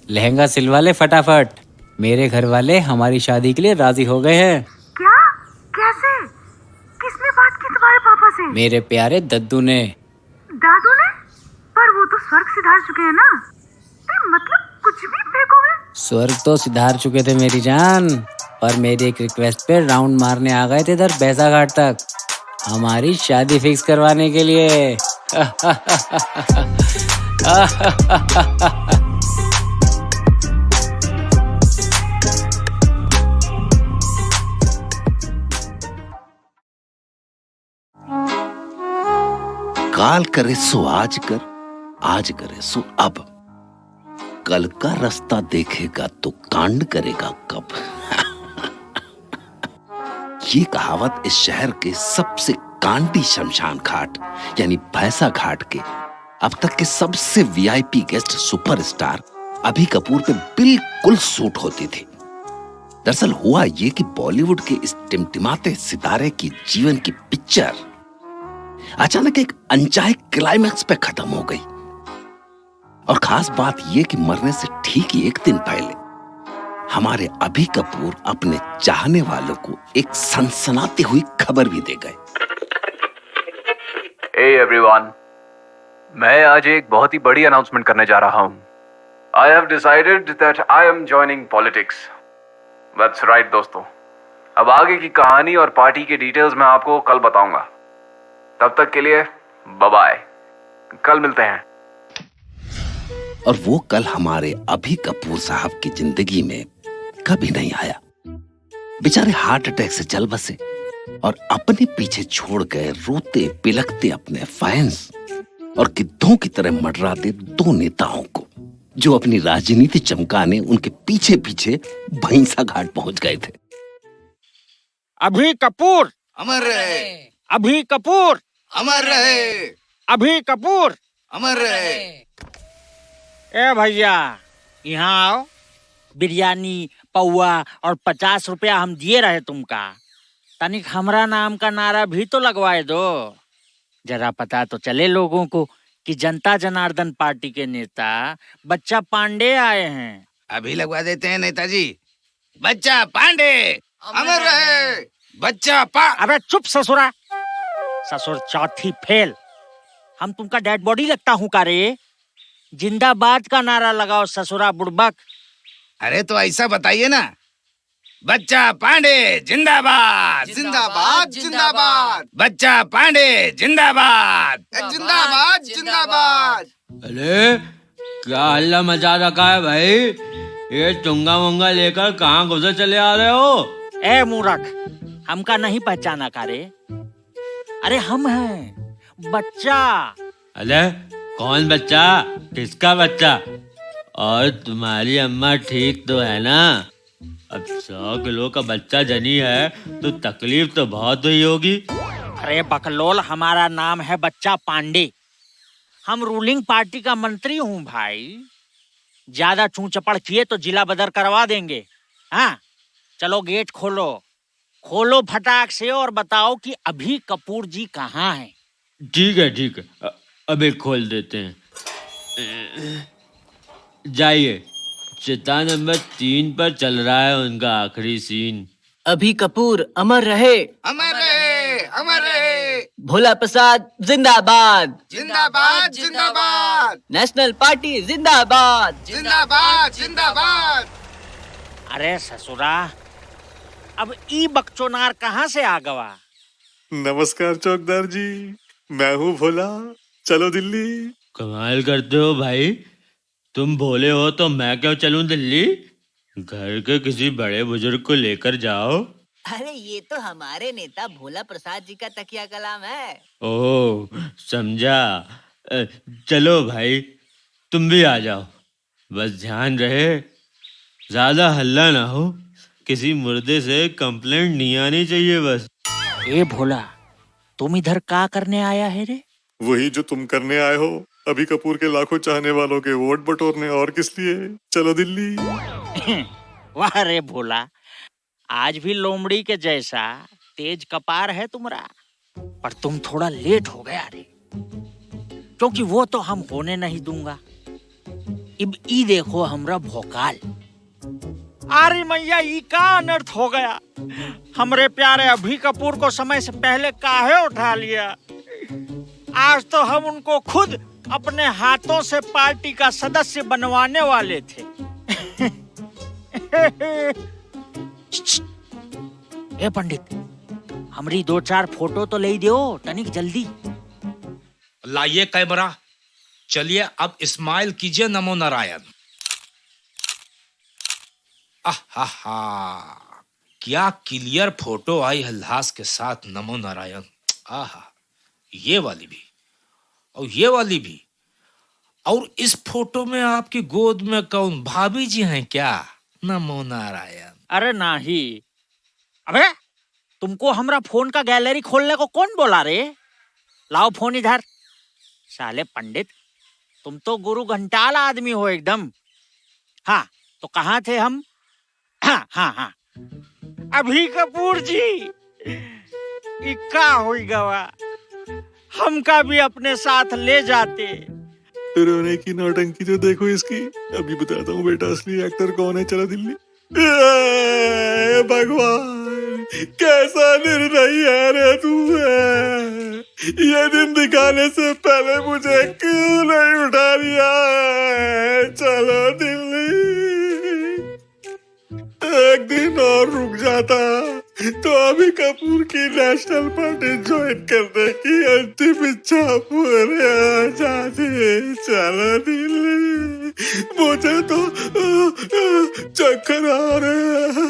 लहंगा सिलवा ले फटाफट। मेरे घर वाले हमारी शादी के लिए राजी हो गए हैं। क्या? कैसे? किसने बात की तुम्हारे पापा से? मेरे प्यारे दद्दू ने। दादू ने? पर वो तो स्वर्ग सिधार चुके हैं ना। मतलब कुछ भी फेंकोगे? स्वर्ग तो सिधार चुके थे मेरी जान, पर मेरी एक रिक्वेस्ट पे राउंड मारने आ गए थे इधर बैसा घाट तक, हमारी शादी फिक्स करवाने के लिए। काल करे सो आज कर, आज करे सो अब, कल का रास्ता देखेगा तो कांड करेगा कब। ये कहावत इस शहर के सबसे कांडी शमशान घाट यानी भैंसा घाट के अब तक के सबसे वीआईपी गेस्ट सुपरस्टार अभी कपूर पे बिल्कुल सूट होती थी। दरअसल हुआ ये कि बॉलीवुड के इस टिमटिमाते सितारे की जीवन की पिक्चर अचानक एक अनचाहे क्लाइमैक्स पे खत्म हो गई। और खास बात यह कि मरने से ठीक 1 दिन पहले हमारे अभी कपूर अपने चाहने वालों को एक सनसनाती हुई खबर भी दे गए। Hey everyone, मैं आज एक बहुत ही बड़ी अनाउंसमेंट करने जा रहा हूँ। I have decided that I am joining politics. That's right दोस्तों। अब आगे की कहानी और पार्टी के डिटेल्स मैं आपको कल बताऊंगा। तब तक के लिए बाय बाय, कल मिलते हैं। और वो कल हमारे अभी कपूर साहब की जिंदगी में कभी नहीं आया। बेचारे हार्ट अटैक से चल बसे और अपने पीछे छोड़ गए रोते पिलकते अपने फैंस और गिद्धों की तरह मडराते दो नेताओं को, जो अपनी राजनीति चमकाने उनके पीछे पीछे भैंसा घाट पहुंच गए थे। अभी कपूर अमर रहे, अभी कपूर अमर रहे, अभी कपूर अमर रहे। ए भैया यहाँ आओ। बिरयानी पौवा और 50 रुपया हम दिए रहे तुमका। तनिक हमरा नाम का नारा भी तो लगवाए दो, जरा पता तो चले लोगों को कि जनता जनार्दन पार्टी के नेता बच्चा पांडे आए हैं। अभी लगवा देते हैं नेताजी। बच्चा पांडे अमर रहे, बच्चा अबे चुप ससुरा, ससुर चौथी फेल। हम तुमका डेड बॉडी लगता हूँ का रे? जिंदाबाद का नारा लगाओ ससुरा बुड़बक। अरे तो ऐसा बताइए ना, बच्चा पांडे जिंदाबाद, जिंदाबाद जिंदाबाद, बच्चा पांडे जिंदाबाद, जिंदाबाद जिंदाबाद। अरे क्या हल्ला मचा रखा है भाई? ये चुंगा मुंगा लेकर कहाँ गुजर चले आ रहे हो? ए मूर्ख, हमका नहीं पहचाना का रे? अरे हम हैं बच्चा। अरे कौन बच्चा? किसका बच्चा? और तुम्हारी अम्मा ठीक तो है ना? अब 100 किलो का बच्चा जनी है तो तकलीफ तो बहुत हुई होगी। अरे बकलोल, हमारा नाम है बच्चा पांडे। हम रूलिंग पार्टी का मंत्री हूँ भाई। ज्यादा चूं चपड़ किए तो जिला बदर करवा देंगे। हाँ चलो गेट खोलो, खोलो फटाक से और बताओ कि अभी कपूर जी कहाँ हैं। ठीक है, अभी खोल देते हैं। जाइए, चिता नंबर 3 पर चल रहा है उनका आखिरी सीन। अभी कपूर अमर रहे, अमर रहे, अमर रहे। भोला प्रसाद जिंदाबाद, जिंदाबाद जिंदाबाद, नेशनल पार्टी जिंदाबाद, जिंदाबाद जिंदाबाद। अरे ससुरा, अब ई बकचोनार कहाँ से आ गवा? नमस्कार चौकदार जी, मैं हूँ भोला। चलो दिल्ली। कमाल करते हो भाई, तुम भोले हो तो मैं क्यों चलूं दिल्ली? घर के किसी बड़े बुजुर्ग को लेकर जाओ। अरे ये तो हमारे नेता भोला प्रसाद जी का तकिया कलाम है। ओह समझा। चलो भाई, तुम भी आ जाओ। बस ध्यान रहे, ज्यादा हल्ला ना हो। किसी मुर्दे से कंप्लेंट नहीं आनी चाहिए बस। ए भोला, तुम इधर क्या करने आया है रे? वही जो तुम करने आए हो, अभी कपूर के लाखों चाहने वालों के वोट बटोरने। और किस लिए? चलो दिल्ली। वाह रे भोला, आज भी लोमड़ी के जैसा तेज कपार है तुम्हारा। पर तुम थोड़ा लेट हो गया रे, क्योंकि वो तो हम होने नहीं दूंगा। अब ई देखो हमरा भोकाल। अरे मैया, ई का अनर्थ हो गया? हमरे प्यारे अभी कपूर को समय से पहले काहे उठा लिया? आज तो हम उनको खुद अपने हाथों से पार्टी का सदस्य बनवाने वाले थे। ए पंडित, हमरी 2-4 फोटो तो ले दो तनिक जल्दी। लाइए कैमरा, चलिए अब इस्माइल कीजिए नमो नारायण। आहा, क्या क्लियर फोटो आई है ल्हास के साथ, नमो नारायण। आहा, ये वाली भी और ये वाली भी। और इस फोटो में आपकी गोद में कौन भाभी जी हैं क्या? नमो नारायण। अरे नहीं। अबे तुमको हमरा फोन का गैलरी खोलने को कौन बोला रे? लाओ फोन इधर। साले पंडित, तुम तो गुरु घंटाल आदमी हो एकदम। हाँ तो कहाँ थे हम? हाँ, अभी कपूर जी, इक्का हुई गवा, हमका भी अपने साथ ले जाते। रोने की नौटंकी तो देखो इसकी। अभी बताता हूँ बेटा असली एक्टर कौन है। चलो दिल्ली। भगवान, कैसा निर्दयी है रे तू है। ये दिन दिखाने से पहले मुझे क्यों नहीं उठा लिया है? चलो दिल्ली, एक दिन और रुक जाता तो अभी कपूर की नेशनल पार्टी ज्वाइन करने की अंतिम इच्छा पूरे हो जाती। चलो दिल्ली, मुझे तो चक्कर आ रहे।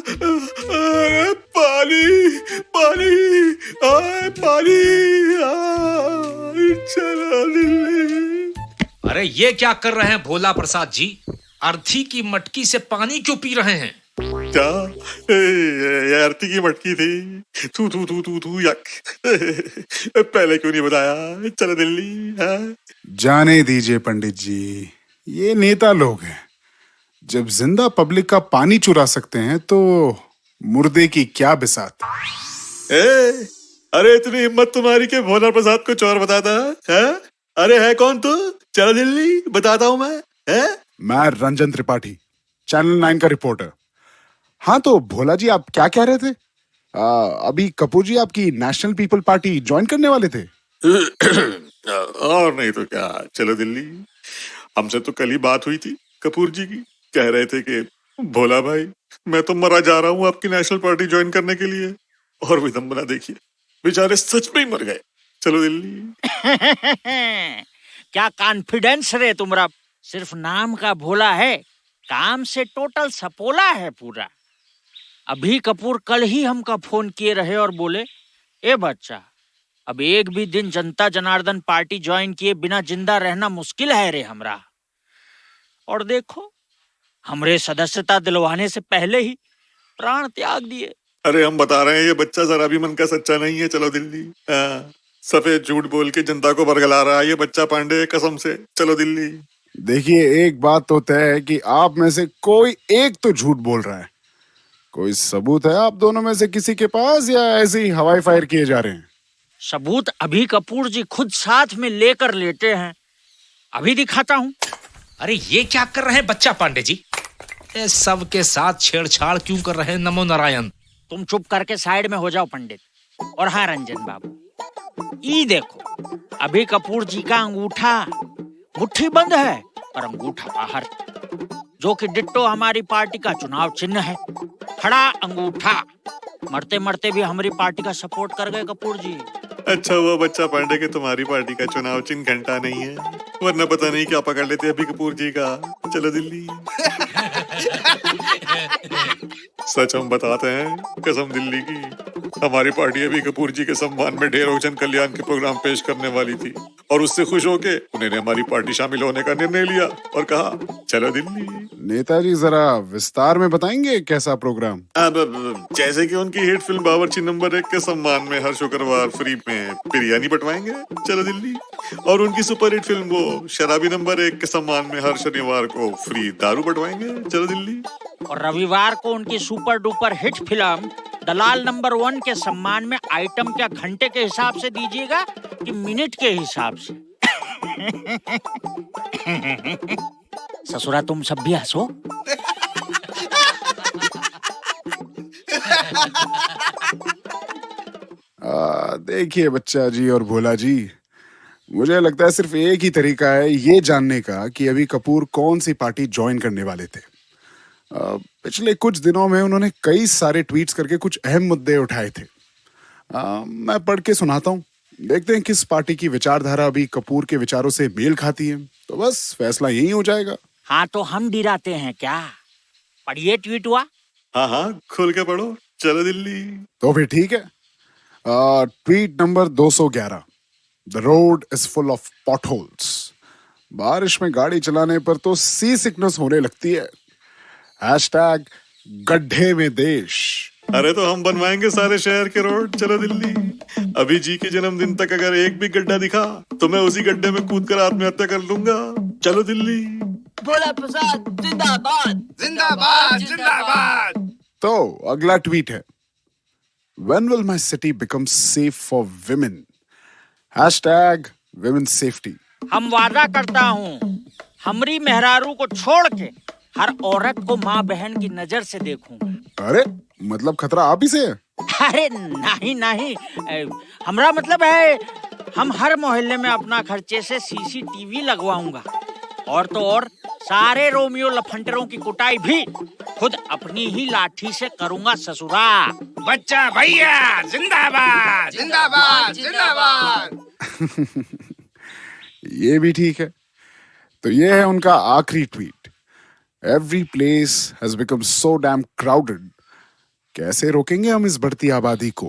अरे पानी पानी आए, पानी आए, चलो दिल्ली। अरे ये क्या कर रहे हैं भोला प्रसाद जी? अर्थी की मटकी से पानी क्यों पी रहे हैं? क्या ये अर्थी की मटकी थी? तू तू तू तू तू यक। पहले क्यों नहीं बताया? चलो दिल्ली। जाने दीजिए पंडित जी, ये नेता लोग हैं। जब जिंदा पब्लिक का पानी चुरा सकते हैं तो मुर्दे की क्या बिसात। अरे इतनी हिम्मत तुम्हारी के भोला प्रसाद को चोर बताता है? अरे है कौन तू? चलो दिल्ली, बताता हूँ मैं रंजन त्रिपाठी, चैनल 9 का रिपोर्टर। हाँ तो भोला जी, आप क्या कह रहे थे? अभी कपूर जी आपकी नेशनल पीपल पार्टी ज्वाइन करने वाले थे। और नहीं तो क्या। चलो दिल्ली, हमसे तो कल ही बात हुई थी कपूर जी की। कह रहे थे कि भोला भाई, मैं तो मरा जा रहा हूँ आपकी नेशनल पार्टी ज्वाइन करने के लिए। और विडंबना देखिए, बेचारे सच में ही मर गए। चलो दिल्ली। क्या कॉन्फिडेंस रे तुम्हारा? सिर्फ नाम का भोला है, काम से टोटल सपोला है पूरा। अभी कपूर कल ही हमका फोन किए रहे और बोले, ए बच्चा, अब एक भी दिन जनता जनार्दन पार्टी ज्वाइन किए बिना जिंदा रहना मुश्किल है रे हमरा। और देखो, हमरे सदस्यता दिलवाने से पहले ही प्राण त्याग दिए। अरे हम बता रहे हैं, ये बच्चा जरा भी मन का सच्चा नहीं है। चलो दिल्ली। सफेद झूठ बोल के जनता को बरगला रहा है ये बच्चा पांडे, कसम से। चलो दिल्ली। देखिए, एक बात तो तय है कि आप में से कोई एक तो झूठ बोल रहा है। कोई सबूत है आप दोनों में से किसी के पास, या ऐसे ही हवाई फायर किए जा रहे हैं? सबूत अभी कपूर जी खुद साथ में लेकर लेटे हैं, अभी दिखाता हूँ। अरे ये क्या कर रहे हैं बच्चा पांडे जी? सबके साथ छेड़छाड़ क्यों कर रहे हैं? नमो नारायण। तुम चुप करके साइड में हो जाओ पंडित। और हाँ रंजन बाबू, ये देखो, अभी कपूर जी का अंगूठा मुट्ठी बंद है और अंगूठा बाहर, जो कि डिट्टो हमारी पार्टी का चुनाव चिन्ह है। खड़ा अंगूठा। मरते मरते भी हमारी पार्टी का सपोर्ट कर गए कपूर जी। अच्छा हुआ बच्चा पांडे के तुम्हारी पार्टी का चुनाव चिन्ह घंटा नहीं है, वरना पता नहीं क्या पकड़ लेते अभी कपूर जी का। चलो दिल्ली। सच हम बताते हैं, कसम दिल्ली की। हमारी पार्टी अभी कपूर जी के सम्मान में ढेरों जन कल्याण के प्रोग्राम पेश करने वाली थी, और उससे खुश होके उन्होंने हमारी पार्टी शामिल होने का निर्णय लिया और कहा चलो दिल्ली। नेताजी, जरा विस्तार में बताएंगे कैसा प्रोग्राम? जैसे कि उनकी हिट फिल्म बावर्ची नंबर 1 के सम्मान में हर शुक्रवार फ्री में बिरयानी बंटवाएंगे। चलो दिल्ली। और उनकी सुपर हिट फिल्म वो शराबी नंबर 1 के सम्मान में हर शनिवार को फ्री दारू बंटवाएंगे। चलो दिल्ली। और रविवार को उनकी सुपर डुपर हिट फिल्म दलाल नंबर 1 के सम्मान में आइटम क्या घंटे के हिसाब से दीजिएगा कि मिनट के हिसाब से? ससुरा तुम सब भी हंसो। देखिए बच्चा जी और भोला जी, मुझे लगता है सिर्फ एक ही तरीका है ये जानने का कि अभी कपूर कौन सी पार्टी ज्वाइन करने वाले थे। पिछले कुछ दिनों में उन्होंने कई सारे ट्वीट्स करके कुछ अहम मुद्दे उठाए थे। मैं पढ़ के सुनाता हूँ, देखते हैं किस पार्टी की विचारधारा अभी कपूर के विचारों से मेल खाती है, तो बस फैसला यही हो जाएगा। हाँ तो हम डिराते हैं क्या? पढ़िए ट्वीट हुआ। हाँ खोल के पढ़ो। चलो दिल्ली। तो फिर ठीक है। Tweet number 211, the road is full of potholes. बारिश में गाड़ी चलाने पर तो सी सिकनेस होने लगती है। हैशटैग गड्ढे में देश। अरे तो हम बनवाएंगे सारे शहर के रोड। चलो दिल्ली। अभी जी के जन्मदिन तक अगर एक भी गड्ढा दिखा तो मैं उसी गड्ढे में कूदकर आत्महत्या कर लूंगा। चलो दिल्ली। भोला प्रसाद जिंदाबाद जिंदाबाद जिंदाबाद। तो अगला ट्वीट है, When will my city become safe for women? Hashtag women's safety. हम वादा करता हूँ, हमरी मेहरारू को छोड़ के हर औरत को माँ बहन की नजर से देखूंगा। अरे मतलब खतरा आप ही से है? अरे नहीं नहीं, हमरा मतलब है हम हर मोहल्ले में अपना खर्चे से सीसीटीवी लगवाऊंगा। और तो और सारे रोमियो लफंटरों की कुटाई भी खुद अपनी ही लाठी से करूंगा ससुरा। बच्चा भैया जिंदाबाद जिंदाबाद जिंदाबाद। ये भी ठीक है। तो ये है उनका आखिरी tweet. Every place has become so damn crowded, कैसे रोकेंगे हम इस बढ़ती आबादी को?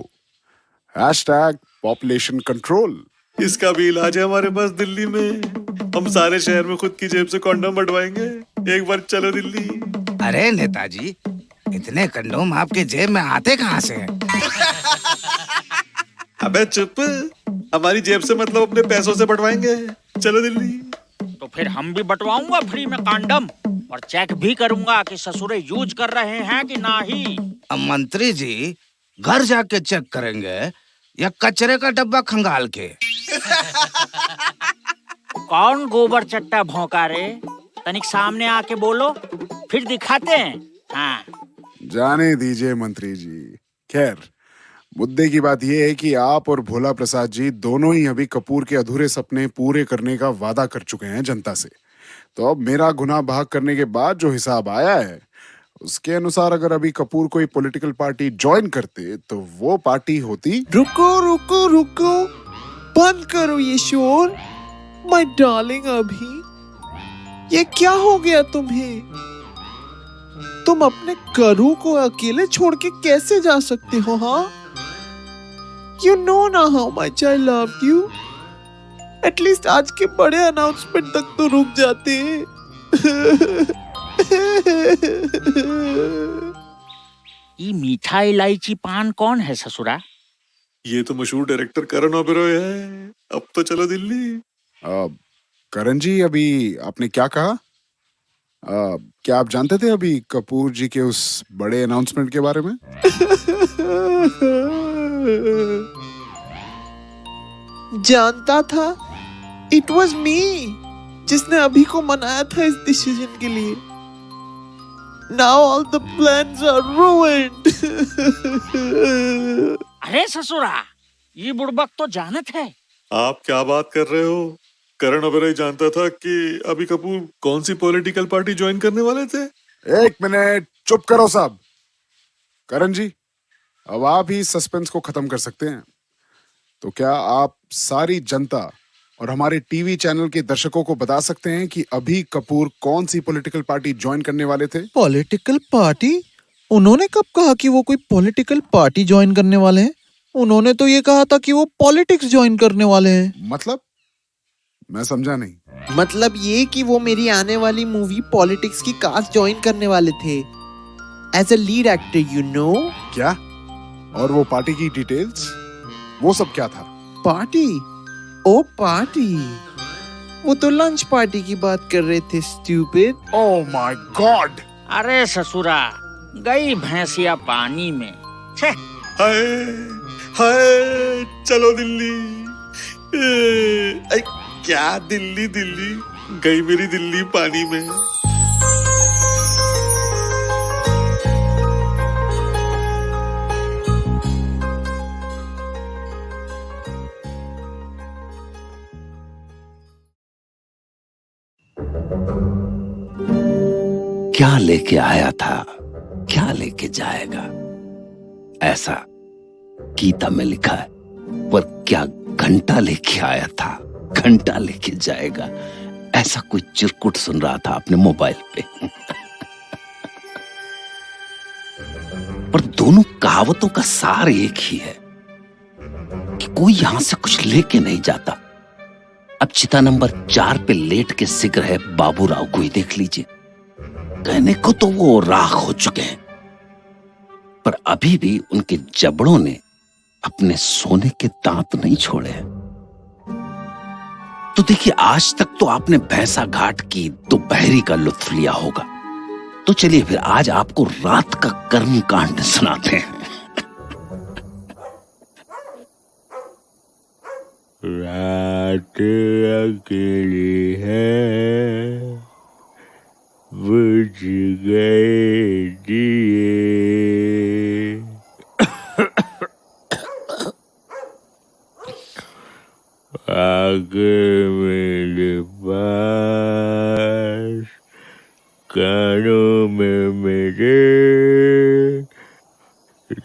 Hashtag population control. इसका भी इलाज है हमारे पास दिल्ली में। हम सारे शहर में खुद की जेब से कॉन्डम बंटवाएंगे। एक बार चलो दिल्ली। अरे नेताजी, इतने कंडोम आपके जेब में आते कहाँ से हैं? अबे चुप, हमारी जेब से मतलब अपने पैसों से बंटवाएंगे। चलो दिल्ली। तो फिर हम भी बंटवाऊंगा फ्री में कंडम, और चेक भी करूंगा कि ससुरे यूज कर रहे हैं कि नहीं। अब मंत्री जी घर जाके चेक करेंगे या कचरे का डब्बा खंगाल के? कौन गोबर चट्टा भौंका रे? तनिक सामने आके बोलो, फिर दिखाते हैं। हाँ। जाने दीजिए मंत्री जी। खैर, मुद्दे की बात यह है कि आप और भोला प्रसाद जी दोनों ही अभी कपूर के अधूरे सपने पूरे करने का वादा कर चुके हैं जनता से। तो अब मेरा गुनाह भाग करने के बाद जो हिसाब आया है, उसके अनुसार अगर अभी कपूर कोई पॉलिटिकल पार्टी ज्वाइन करते तो वो पार्टी होती। रुको रुको रुको, बंद करो ये शोर। माय डार्लिंग अभी, ये क्या हो गया तुम्हें? तुम अपने करू को अकेले छोड़ के कैसे जा सकते हो? हाँ, यू नो ना how much I love you. At least आज के बड़े अनाउंसमेंट तक तो रुक जाते। ये मीठा इलायची पान कौन है ससुरा? ये तो मशहूर डायरेक्टर करण ओबेरॉय है। अब तो चलो दिल्ली। करण जी, अभी आपने क्या कहा? क्या आप जानते थे अभी कपूर जी के उस बड़े अनाउंसमेंट के बारे में? जानता था। इट वॉज मी जिसने अभी को मनाया था इस डिसीजन के लिए। Now all the plans are ruined. अरे ससुरा, ये बुड़बक तो जानत है। आप क्या बात कर रहे हो? करण ओबेरॉय जानता था कि अभी कपूर कौन सी पॉलिटिकल पार्टी ज्वाइन करने वाले थे? एक मिनट, चुप करो सब। करण जी, अब आप ही सस्पेंस को खत्म कर सकते हैं। तो क्या आप सारी जनता और हमारे टीवी चैनल के दर्शकों को बता सकते हैं कि अभी कपूर कौन सी पॉलिटिकल पार्टी ज्वाइन करने वाले थे? Political party? उन्होंने कब कहा कि वो कोई पॉलिटिकल पार्टी ज्वाइन करने वाले हैं? उन्होंने तो ये कहा था कि वो पॉलिटिक्स ज्वाइन करने वाले हैं। मतलब? मैं समझा नहीं। मतलब ये कि वो मेरी आने वाली मूवी पॉलिटिक्स की कास्ट ज्वाइन करने वाले थे as a lead actor, you know. क्या? और वो पार्टी की डिटेल्स, वो सब क्या था? पार्टी? ओ पार्टी, वो तो लंच पार्टी की बात कर रहे थे, स्टूपिड। Oh my God. अरे ससुरा, गई भैंसिया पानी में। हाय हाय, चलो दिल्ली। क्या दिल्ली दिल्ली, गई मेरी दिल्ली पानी में। क्या लेके आया था, क्या लेके जाएगा, ऐसा गीता में लिखा है। पर क्या घंटा लेके आया था, घंटा लेके जाएगा, ऐसा कोई चिरकुट सुन रहा था अपने मोबाइल पे। पर दोनों कहावतों का सार एक ही है कि कोई यहां से कुछ लेके नहीं जाता। अब चिता नंबर 4 पे लेट के सिक रहे बाबूराव को ही देख लीजिए। कहने को तो वो राख हो चुके हैं, पर अभी भी उनके जबड़ों ने अपने सोने के दांत नहीं छोड़े हैं। तो देखिए, आज तक तो आपने भैंसा घाट की दोपहरी का लुत्फ लिया होगा। तो चलिए फिर आज आपको रात का कर्म कांड सुनाते हैं। रात अकेली है, बुझ गए दिए। आगे मेरे पास कानों में मेरे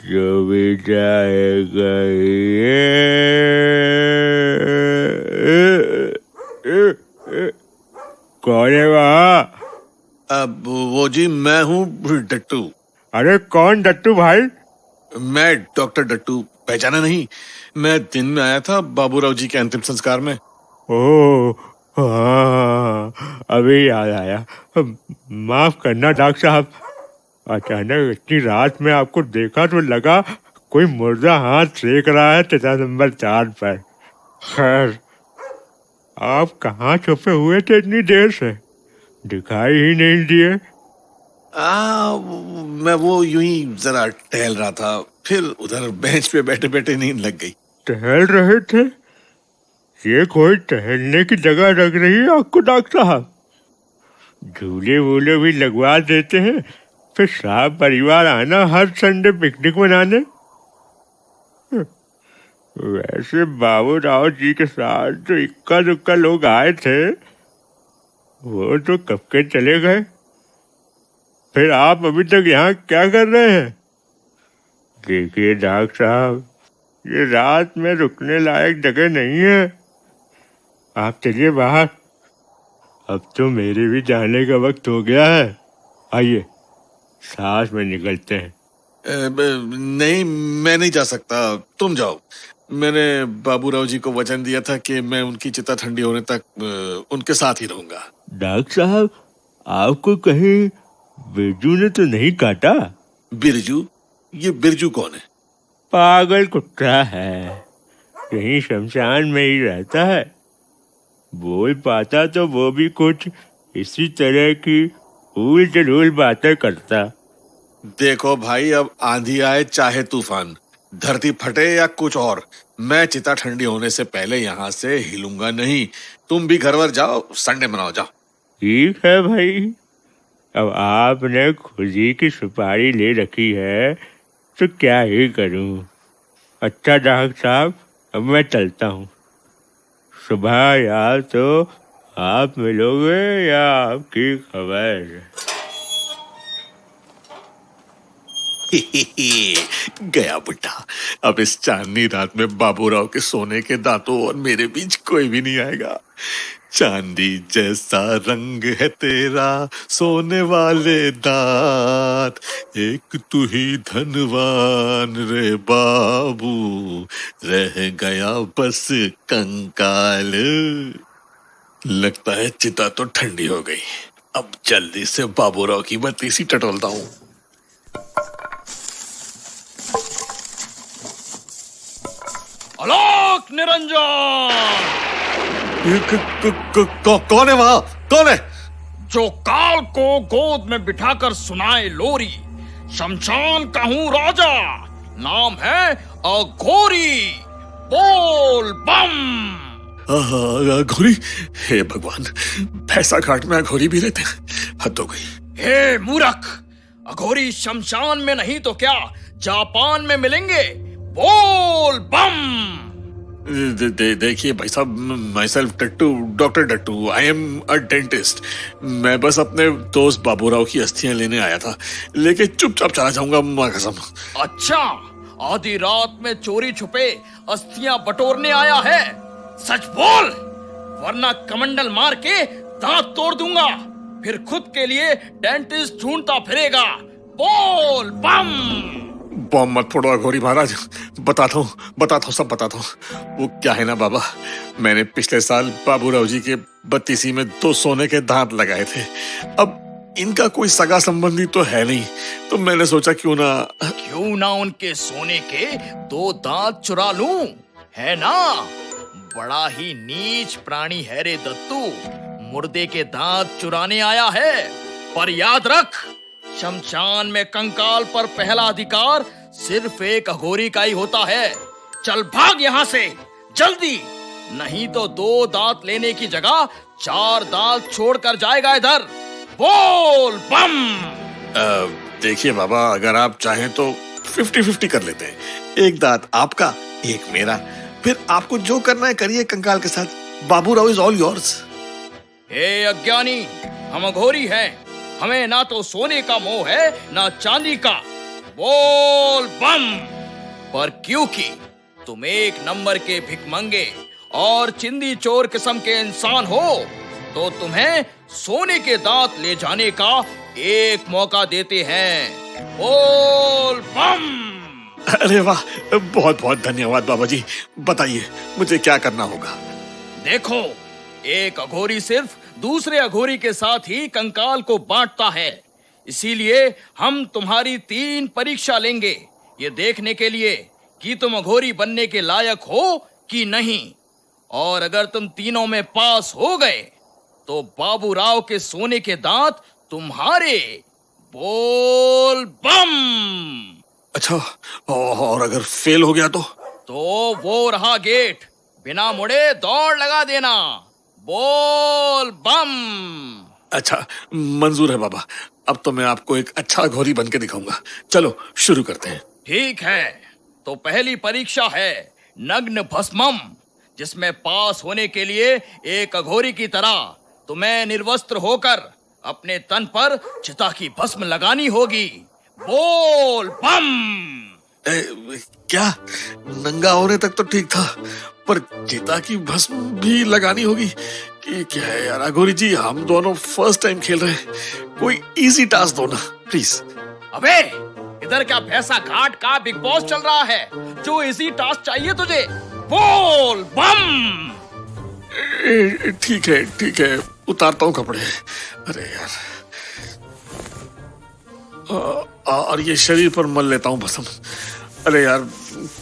जो भी जाएगा कौन है वहाँ? अब वो जी मैं हूँ डट्टू। अरे कौन डट्टू भाई? मैं डॉक्टर डट्टू, पहचाना नहीं? मैं दिन में आया था बाबूराव जी के अंतिम संस्कार में। ओह हाँ, अभी याद आया। माफ करना डॉक्टर साहब, अचानक इतनी रात में आपको देखा तो लगा कोई मुर्दा हाथ सेक रहा है चिता नंबर 4 पर। खैर, आप कहाँ छुपे हुए थे इतनी देर से? दिखाई ही नहीं दिए। मैं वो यूं ही जरा टहल रहा था, फिर उधर बेंच पे बैठे बैठे नींद लग गई। टहल रहे थे? ये कोई टहलने की जगह लग रही है आपको डॉक्टर साहब? झूले वूले भी लगवा देते हैं, फिर साहब परिवार आना हर संडे पिकनिक मनाने। वैसे बाबूराव जी के साथ जो इक्का दुक्का लोग आए थे वो तो कब के चले गए। फिर आप अभी तक यहाँ क्या कर रहे हैं? देखिए डॉक्टर साहब, ये रात में रुकने लायक जगह नहीं है। आप चलिए बाहर, अब तो मेरे भी जाने का वक्त हो गया है। आइए साथ में निकलते हैं। नहीं, मैं नहीं जा सकता, तुम जाओ। मैंने बाबूराव जी को वचन दिया था कि मैं उनकी चिता ठंडी होने तक उनके साथ ही रहूंगा। डॉक्टर साहब, आपको कहीं बिरजू ने तो नहीं काटा? बिरजू? ये बिरजू कौन है? पागल कुत्ता है, यहीं शमशान में ही रहता है। बोल पाता तो वो भी कुछ इसी तरह की उल जलूल बातें करता। देखो भाई, अब आंधी आए चाहे तूफान, धरती फटे या कुछ और, मैं चिता ठंडी होने से पहले यहाँ से हिलूंगा नहीं। तुम भी घर वर जाओ, संडे मनाओ, जाओ। ठीक है भाई, अब आपने खुद ही की सुपारी ले रखी है तो क्या ही करूं। अच्छा डॉक्टर साहब, अब मैं चलता हूँ। सुबह या तो आप मिलोगे या आपकी खबर। गया बुड्ढा, अब इस चांदनी रात में बाबूराव के सोने के दांतों और मेरे बीच कोई भी नहीं आएगा। चांदी जैसा रंग है तेरा, सोने वाले दांत, एक तू ही धनवान रे बाबू, रह गया बस कंकाल। लगता है चिता तो ठंडी हो गई, अब जल्दी से बाबूराव की बत्ती सी टटोलता हूँ। आलोक निरंजन! कौन है वहां? कौन है? जो काल को गोद में बिठाकर सुनाए लोरी। शमशान का हूँ राजा, नाम है अघोरी। बोल बम। घोरी? हे भगवान, भैंसा घाट में अघोरी भी रहते हैं, हद हो गई। हे मूर्ख, अघोरी शमशान में नहीं तो क्या जापान में मिलेंगे। बोल बम। देखिए भाई साहब, myself Dattu, doctor Dattu, I am a dentist. मैं बस अपने दोस्त बाबूराव की अस्थियां लेने आया था, लेके चुपचाप चला जाऊंगा, मां कसम। अच्छा, आधी रात में चोरी छुपे अस्थियां बटोरने आया है? सच बोल, वरना कमंडल मार के दांत तोड़ दूंगा, फिर खुद के लिए डेंटिस्ट ढूंढता फिरेगा। बोल बम। बम मत फोड़ो अघोरी महाराज, बताता हूँ, सब बताता हूँ। वो क्या है ना बाबा, मैंने पिछले साल बाबूराव जी के 32 में 2 सोने के दांत लगाए थे। अब इनका कोई सगा संबंधी तो है नहीं, तो मैंने सोचा क्यों ना उनके सोने के 2 दांत चुरा लूं, है ना? बड़ा ही नीच प्राणी है रे दत्तू, मुर्दे के दांत चुराने आया है। पर याद रख, शमशान में कंकाल पर पहला अधिकार सिर्फ एक अघोरी का ही होता है। चल भाग यहाँ से जल्दी, नहीं तो 2 दांत लेने की जगह 4 दांत छोड़ कर जाएगा इधर। बोल बम। देखिए बाबा, अगर आप चाहें तो 50-50 कर लेते हैं। एक दांत आपका, एक मेरा। फिर आपको जो करना है करिए कंकाल के साथ। Babu Rao is all yours. हे अज्ञानी, हम अघोरी हैं। हमें ना तो सोने का मोह है ना चांदी का। बोल बम। पर क्योंकि तुम एक नंबर के भिखमंगे और चिंदी चोर किस्म के इंसान हो, तो तुम्हें सोने के दांत ले जाने का एक मौका देते हैं। बोल बम। अरे वाह, बहुत बहुत धन्यवाद बाबा जी। बताइए मुझे क्या करना होगा। देखो, एक अघोरी सिर्फ दूसरे अघोरी के साथ ही कंकाल को बांटता है। इसीलिए हम तुम्हारी 3 परीक्षा लेंगे, ये देखने के लिए कि तुम अघोरी बनने के लायक हो कि नहीं। और अगर तुम तीनों में पास हो गए तो बाबू राव के सोने के दांत तुम्हारे। बोल बम। अच्छा, और अगर फेल हो गया तो वो रहा गेट, बिना मुड़े दौड़ लगा देना। बोल बम। अच्छा, मंजूर है बाबा। अब तो मैं आपको एक अच्छा अघोरी बन के दिखाऊंगा। चलो शुरू करते हैं। ठीक है, तो पहली परीक्षा है नग्न भस्मम, जिसमें पास होने के लिए एक अघोरी की तरह तुम्हें निर्वस्त्र होकर अपने तन पर चिता की भस्म लगानी होगी। बोल बम। क्या? नंगा होने तक तो ठीक था, पर चिता की भस्म भी लगानी होगी कि क्या है यार। अघोरी जी, हम दोनों फर्स्ट टाइम खेल रहे हैं, कोई इजी टास्क दो ना प्लीज। अबे, इधर क्या भैंसा घाट का बिग बॉस चल रहा है जो इजी टास्क चाहिए तुझे? बोल बम। ठीक है, उतारता हूँ कपड़े। अरे यार, और ये शरीर पर मल लेता हूँ भस्म। अरे यार,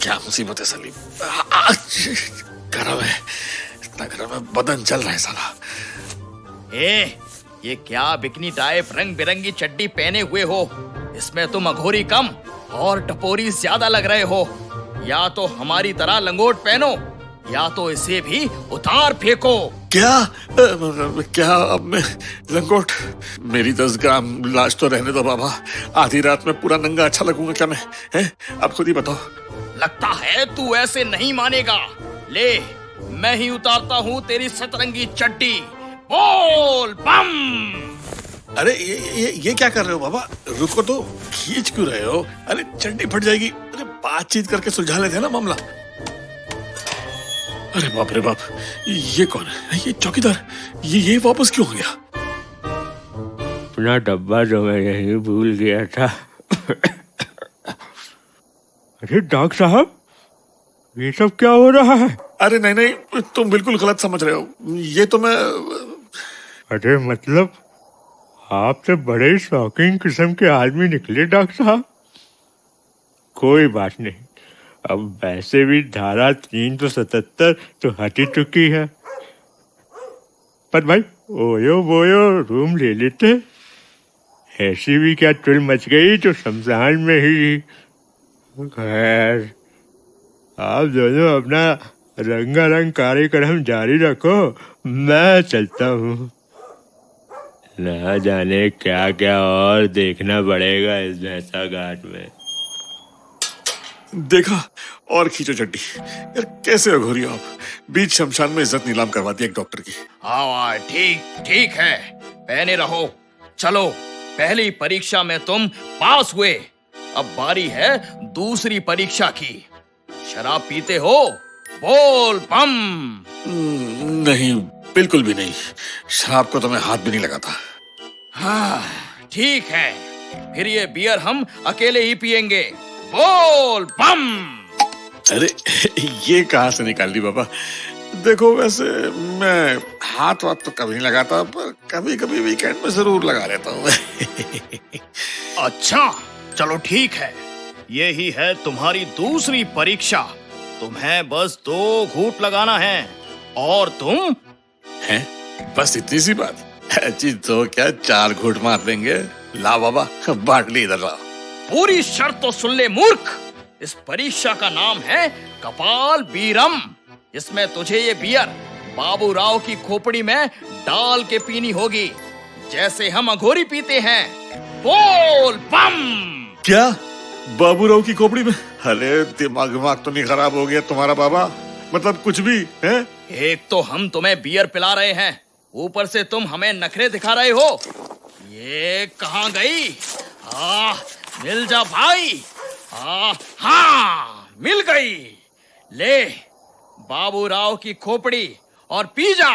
क्या मुसीबत है सलीम। गरम है, इतना गरम है, बदन जल रहा है साला। ये क्या बिकनी टाइप रंग बिरंगी चड्डी पहने हुए हो? इसमें तुम अघोरी कम और टपोरी ज्यादा लग रहे हो। या तो हमारी तरह लंगोट पहनो, या तो इसे भी उतार फेंको। क्या अब मैं लंगोट? मेरी 10 ग्राम लाश तो रहने दो बाबा। आधी रात में पूरा नंगा अच्छा लगूंगा क्या मैं? हैं? अब खुद ही बताओ। लगता है तू ऐसे नहीं मानेगा। ले, मैं ही उतारता हूँ तेरी सतरंगी चड्डी। बोल बम। अरे ये क्या कर रहे हो बाबा? रुको तो, खींच क्यों रहे हो? अरे चड्डी फट जाएगी। अरे बातचीत करके सुलझा लेते हैं ना मामला। अरे बाप रे बाप, ये कौन है? ये चौकीदार, ये वापस क्यों हो गया? अपना डब्बा जो मैं यहीं भूल गया था। अरे डॉक्टर साहब, ये सब क्या हो रहा है? अरे नहीं, तुम बिल्कुल गलत समझ रहे हो। ये तो मैं... अरे मतलब आप तो बड़े शौकीन किस्म के आदमी निकले डॉक्टर साहब। कोई बात नहीं, अब वैसे भी धारा 377 तो हट ही चुकी है। पर भाई ओयो बोयो रूम ले लेते। ऐसी भी क्या चुल मच गई तो शमशान में ही। खैर, आप दोनों अपना रंगारंग कार्यक्रम जारी रखो, मैं चलता हूँ। ना जाने क्या क्या और देखना पड़ेगा इस भैंसा घाट में। देखा, और खींचो चड्डी। यार कैसे अघोरी हो आप? बीच शमशान में इज्जत नीलाम करवा दी एक डॉक्टर की। हाँ ठीक है, पहने रहो। चलो, पहली परीक्षा में तुम पास हुए, अब बारी है दूसरी परीक्षा की। शराब पीते हो? बोल बम। नहीं, बिल्कुल भी नहीं। शराब को तो मैं हाथ भी नहीं लगाता। हाँ ठीक है, फिर ये बियर हम अकेले ही पिएंगे। बोल बम। अरे ये कहाँ से निकाल दी बाबा? देखो, वैसे मैं हाथ वाथ तो कभी नहीं लगाता, पर कभी कभी वीकेंड में जरूर लगा लेता हूँ। अच्छा चलो ठीक है, ये ही है तुम्हारी दूसरी परीक्षा। तुम्हें बस 2 घूंट लगाना है और तुम हैं? बस इतनी सी बात? जी तो क्या 4 घूंट मार देंगे? ला बाबा, बाटली इधर ला। पूरी शर्त तो सुन ले मूर्ख। इस परीक्षा का नाम है कपाल बीरम। इसमें तुझे ये बियर बाबू राव की खोपड़ी में डाल के पीनी होगी। जैसे हम अघोरी पीते हैं। बोल बम। क्या बाबूराव की खोपड़ी में? अरे दिमाग तो नहीं खराब हो गया तुम्हारा बाबा? मतलब कुछ भी है? एक तो हम तुम्हें बियर पिला रहे हैं, ऊपर से तुम हमें नखरे दिखा रहे हो। ये कहाँ गई? मिल जा भाई। हाँ मिल गई। ले बाबूराव की खोपड़ी और पी जा।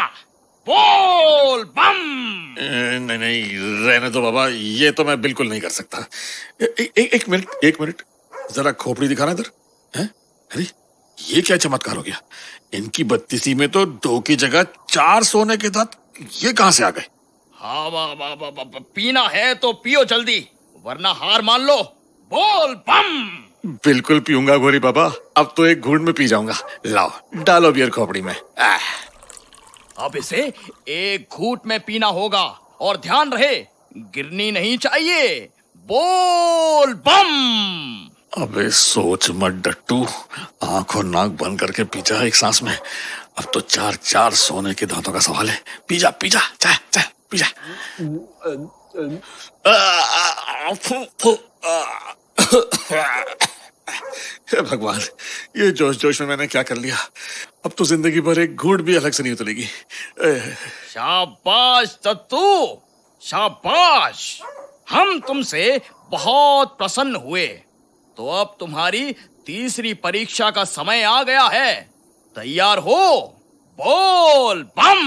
बोल बम। नहीं नहीं रहने दो बाबा, ये तो मैं बिल्कुल नहीं कर सकता। एक मिनट जरा खोपड़ी दिखाना इधर। हैं? अरे ये क्या चमत्कार हो गया? इनकी 32 में तो 2 की जगह 4 सोने के दांत ये कहां से आ गए? हाँ पीना है तो पियो जल्दी, वरना हार मान लो। बोल बम। बिल्कुल पीऊंगा घोरी बाबा, अब तो एक घूंट में पी जाऊंगा। लाओ डालो बियर खोपड़ी में। अब इसे एक घूंट में पीना होगा और ध्यान रहे गिरनी नहीं चाहिए। बोल बम। अबे सोच मत डट्टू, आंख और नाक बंद करके पी जा एक सांस में। अब तो 4 सोने के दांतों का सवाल है। पी जा चाहे पी जा। हे भगवान, ये जोश में मैंने क्या कर लिया? अब तो जिंदगी भर एक घूंट भी अलग से नहीं उतरेगी। शाबाश दत्तू, शाबाश। हम तुमसे बहुत प्रसन्न हुए। तो अब तुम्हारी तीसरी परीक्षा का समय आ गया है। तैयार हो? बोल बम।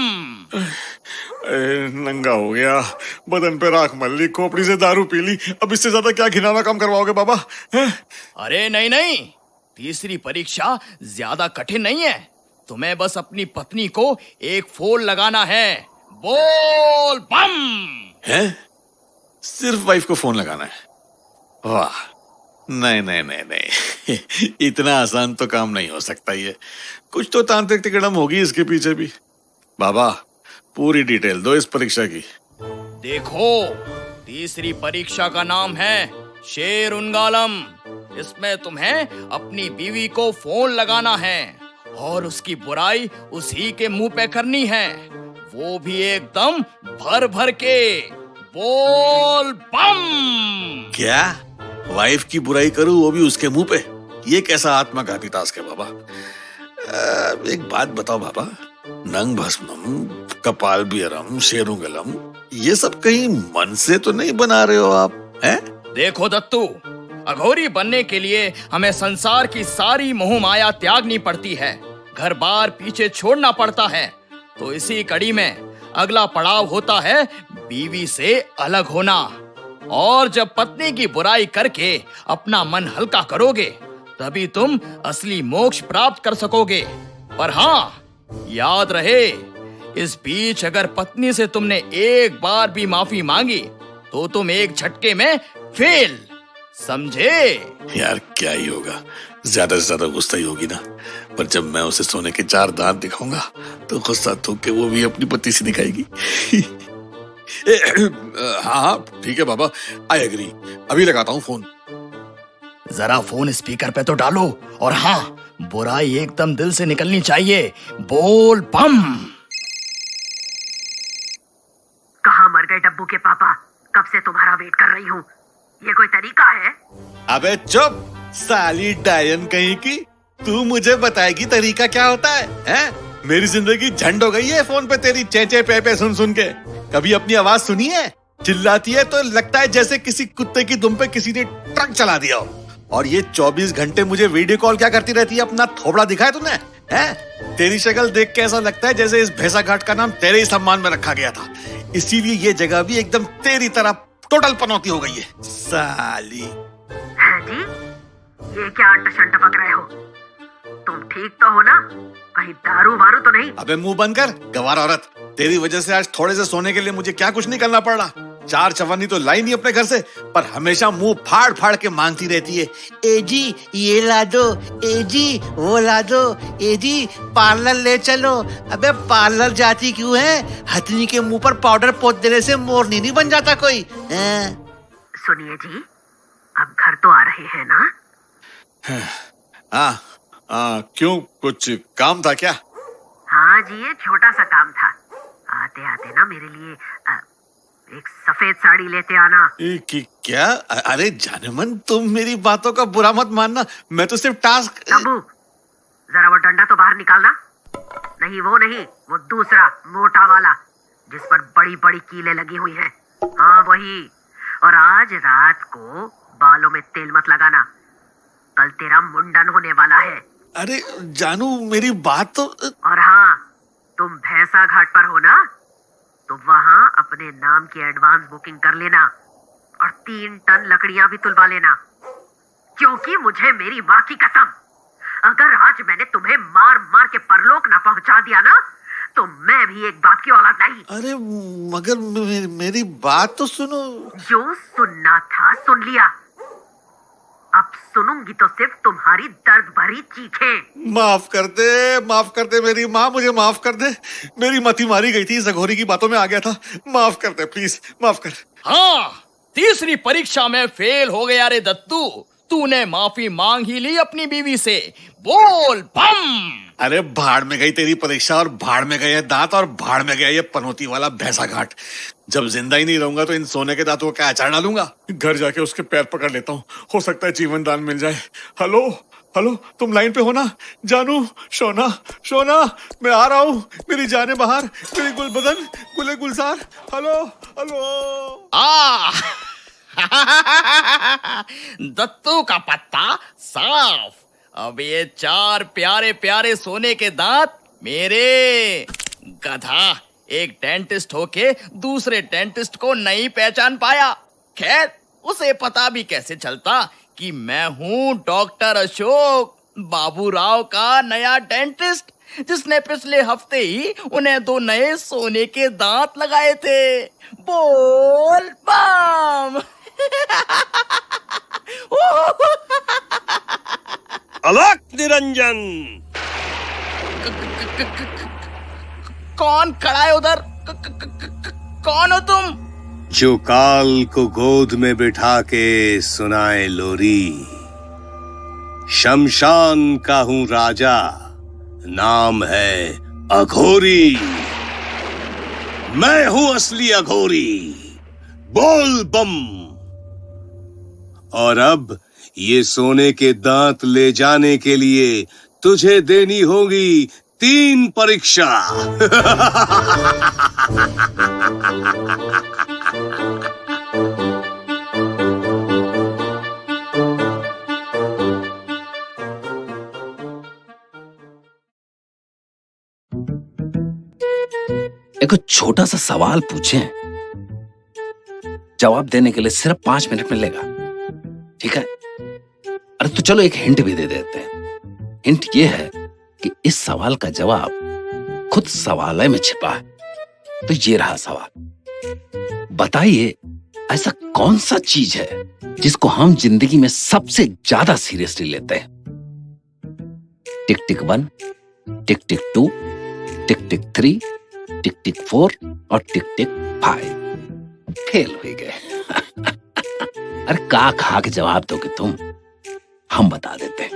नंगा हो गया, बदन पे राख मल ली, खोपड़ी से दारू पी ली, अब इससे ज्यादा क्या घिनौना काम करवाओगे बाबा? अरे नहीं, तीसरी परीक्षा ज्यादा कठिन नहीं है। तुम्हें बस अपनी पत्नी को एक फोन लगाना है। बोल बम। है? सिर्फ वाइफ को फोन लगाना है? वाह, नहीं इतना आसान तो काम नहीं हो सकता। ये कुछ तो तांत्रिक तिकड़म होगी इसके पीछे भी। बाबा पूरी डिटेल दो इस परीक्षा की। देखो, तीसरी परीक्षा का नाम है शेर उनगालम। इसमें तुम्हें अपनी बीवी को फोन लगाना है और उसकी बुराई उसी के मुंह पे करनी है, वो भी एकदम भर भर के। बोल बम। क्या वाइफ की बुराई करूं, वो भी उसके मुंह पे? ये कैसा आत्मघाती टास्क है बाबा? एक बात बताओ बाबा, नंग भस्मम, कपाल बियरम, शेरुंगलम, ये सब कहीं मन से तो नहीं बना रहे हो आप? हैं? देखो दत्तू, अघोरी बनने के लिए हमें संसार की सारी मोह माया त्यागनी पड़ती है, घर बार पीछे छोड़ना पड़ता है। तो इसी कड़ी में अगला पड़ाव होता है बीवी से अलग होना। और जब पत्नी की बुराई करके अपना मन हल्का करोगे, तभी तुम असली मोक्ष प्राप्त कर सकोगे। पर हाँ, याद रहे, इस बीच अगर पत्नी से तुमने एक बार भी माफी मांगी तो तुम एक झटके में फेल, समझे? यार क्या ही होगा, ज्यादा से ज्यादा गुस्सा ही होगी ना। पर जब मैं उसे सोने के 4 दांत दिखाऊंगा तो गुस्सा थूक के वो भी अपनी पत्नी से दिखाएगी। हाँ ठीक है बाबा, आई एग्री। अभी लगाता हूँ फोन। जरा फोन स्पीकर पे तो डालो, और हाँ, बुराई एकदम दिल से निकलनी चाहिए। बोल बम। कहाँ मर गए डब्बू के पापा? कब से तुम्हारा वेट कर रही हूँ। ये कोई तरीका है? अबे चुप साली डायन कहीं की, तू मुझे बताएगी तरीका क्या होता है? हैं? मेरी जिंदगी झंड हो गई है फोन पे तेरी चेचे पे सुन सुन के। कभी अपनी आवाज सुनी है? चिल्लाती है तो लगता है जैसे किसी कुत्ते की दुम पे किसी ने ट्रक चला दिया हो। और ये 24 घंटे मुझे वीडियो कॉल क्या करती रहती है? अपना थोबड़ा दिखाया तूने? हैं? तेरी शक्ल देख के ऐसा लगता है जैसे इस भैंसा घाट का नाम तेरे ही सम्मान में रखा गया था, इसीलिए ये जगह भी एकदम तेरी तरह टोटल पनौती हो गई है साली। है जी? ये क्या अंट-शंट बक रहे हो? तुम ठीक तो हो ना? कहीं दारू वारू तो नहीं? अबे मुंह बंद कर गवार औरत, तेरी वजह से आज थोड़े से सोने के लिए मुझे क्या कुछ नहीं करना पड़ रहा। 4 चवन्नी तो लाई नहीं अपने घर से, पर हमेशा मुंह फाड़ फाड़ के मांगती रहती है, ए जी ये ला दो, ए जी वो ला दो, ए जी पार्लर ले चलो। अबे पार्लर जाती क्यों है? हथनी के मुंह पर पाउडर पोत देने से मोरनी नहीं बन जाता कोई। सुनिए जी, अब घर तो आ रहे हैं ना? क्यों, कुछ काम था क्या? हाँ जी, ये छोटा सा काम था। आते आते ना मेरे लिए एक सफेद साड़ी लेते आना। क्या? अरे जानेमन, तुम मेरी बातों का बुरा मत मानना, मैं तो सिर्फ टास्क। तब्बू, जरा वो डंडा तो बाहर निकालना। नहीं, वो दूसरा मोटा वाला जिस पर बड़ी बड़ी कीलें लगी हुई हैं। हाँ वही। और आज रात को बालों में तेल मत लगाना, कल तेरा मुंडन होने वाला है। अरे जानू, मेरी बात तो। और हाँ, तुम भैंसा घाट पर हो ना, तो वहाँ अपने नाम की एडवांस बुकिंग कर लेना और 3 टन लकड़ियां भी तुलवा लेना, क्योंकि मुझे मेरी माँ की कसम, अगर आज मैंने तुम्हें मार मार के परलोक ना पहुंचा दिया ना, तो मैं भी एक बाप की औलाद नहीं। अरे मगर मेरी बात तो सुनो। जो सुनना था सुन लिया, अब सुनूंगी तो सिर्फ तुम्हारी दर्द भरी चीखें। माफ कर दे मेरी माँ, मुझे माफ कर दे। मेरी मति मारी गई थी, जघोरी की बातों में आ गया था। माफ कर दे प्लीज, माफ कर। हाँ, तीसरी परीक्षा में फेल हो गया रे दत्तू। तूने माफी मांग ही ली अपनी बीवी से। बोल बम। अरे भाड़ में गई तेरी परीक्षा, और भाड़ में गए दांत, और भाड़ में गया ये पनौती वाला भैंसा घाट। जब जिंदा ही नहीं रहूंगा तो इन सोने के दांतों का अचार डालूंगा। घर जाके उसके पैर पकड़ लेता हूँ, हो सकता है जीवन दान मिल जाए। हेलो, तुम लाइन पे हो ना? जानू, शोना, मैं आ रहा हूँ। मेरी जाने बाहर, मेरी गुलबदन, गुले गुलजार। हेलो। दत्तू का पत्ता साफ। अब ये 4 प्यारे प्यारे सोने के दांत मेरे। गधा, एक डेंटिस्ट होके दूसरे डेंटिस्ट को नहीं पहचान पाया। खैर, उसे पता भी कैसे चलता कि मैं हूँ डॉक्टर अशोक, बाबूराव का नया डेंटिस्ट, जिसने पिछले हफ्ते ही उन्हें 2 नए सोने के दांत लगाए थे। बोल बम। अलक निरंजन। कौन खड़ा है उधर? कौन हो तुम? जो काल को गोद में बिठा के सुनाए लोरी। शमशान का हूँ राजा, नाम है अघोरी। मैं हूँ असली अघोरी। बोल बम। और अब ये सोने के दांत ले जाने के लिए तुझे देनी होगी 3 परीक्षा। एक छोटा सा सवाल पूछें, जवाब देने के लिए सिर्फ 5 मिनट मिलेगा, ठीक है? अरे तो चलो एक हिंट भी दे देते हैं। हिंट ये है कि इस सवाल का जवाब खुद सवाल में छिपा है। तो ये रहा सवाल, बताइए ऐसा कौन सा चीज है जिसको हम जिंदगी में सबसे ज्यादा सीरियसली लेते हैं? टिक टिक 1, टिक टिक 2, टिक टिक 3, टिक टिक 4 और टिक टिक 5। फेल हो गए। अरे कहा के जवाब दोगे तुम? हम बता देते हैं।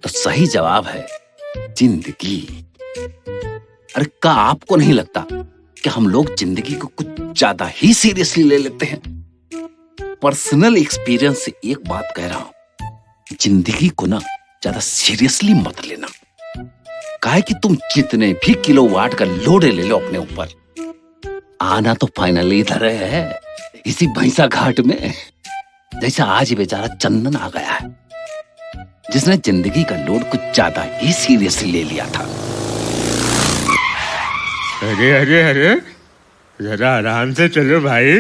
तो सही जवाब है जिंदगी। अरे आपको नहीं लगता कि हम लोग जिंदगी को कुछ ज्यादा ही सीरियसली ले लेते हैं? पर्सनल एक्सपीरियंस से एक बात कह रहा हूं, जिंदगी को ना ज्यादा सीरियसली मत लेना। काहे कि तुम जितने भी किलोवाट का लोड ले लो अपने ऊपर, आना तो फाइनली इधर है, इसी भैंसा घाट में। जैसा आज बेचारा चंदन आ गया है, जिसने जिंदगी का लोड कुछ ज्यादा ही सीरियसली ले लिया था। अरे जरा आराम से चलो भाई।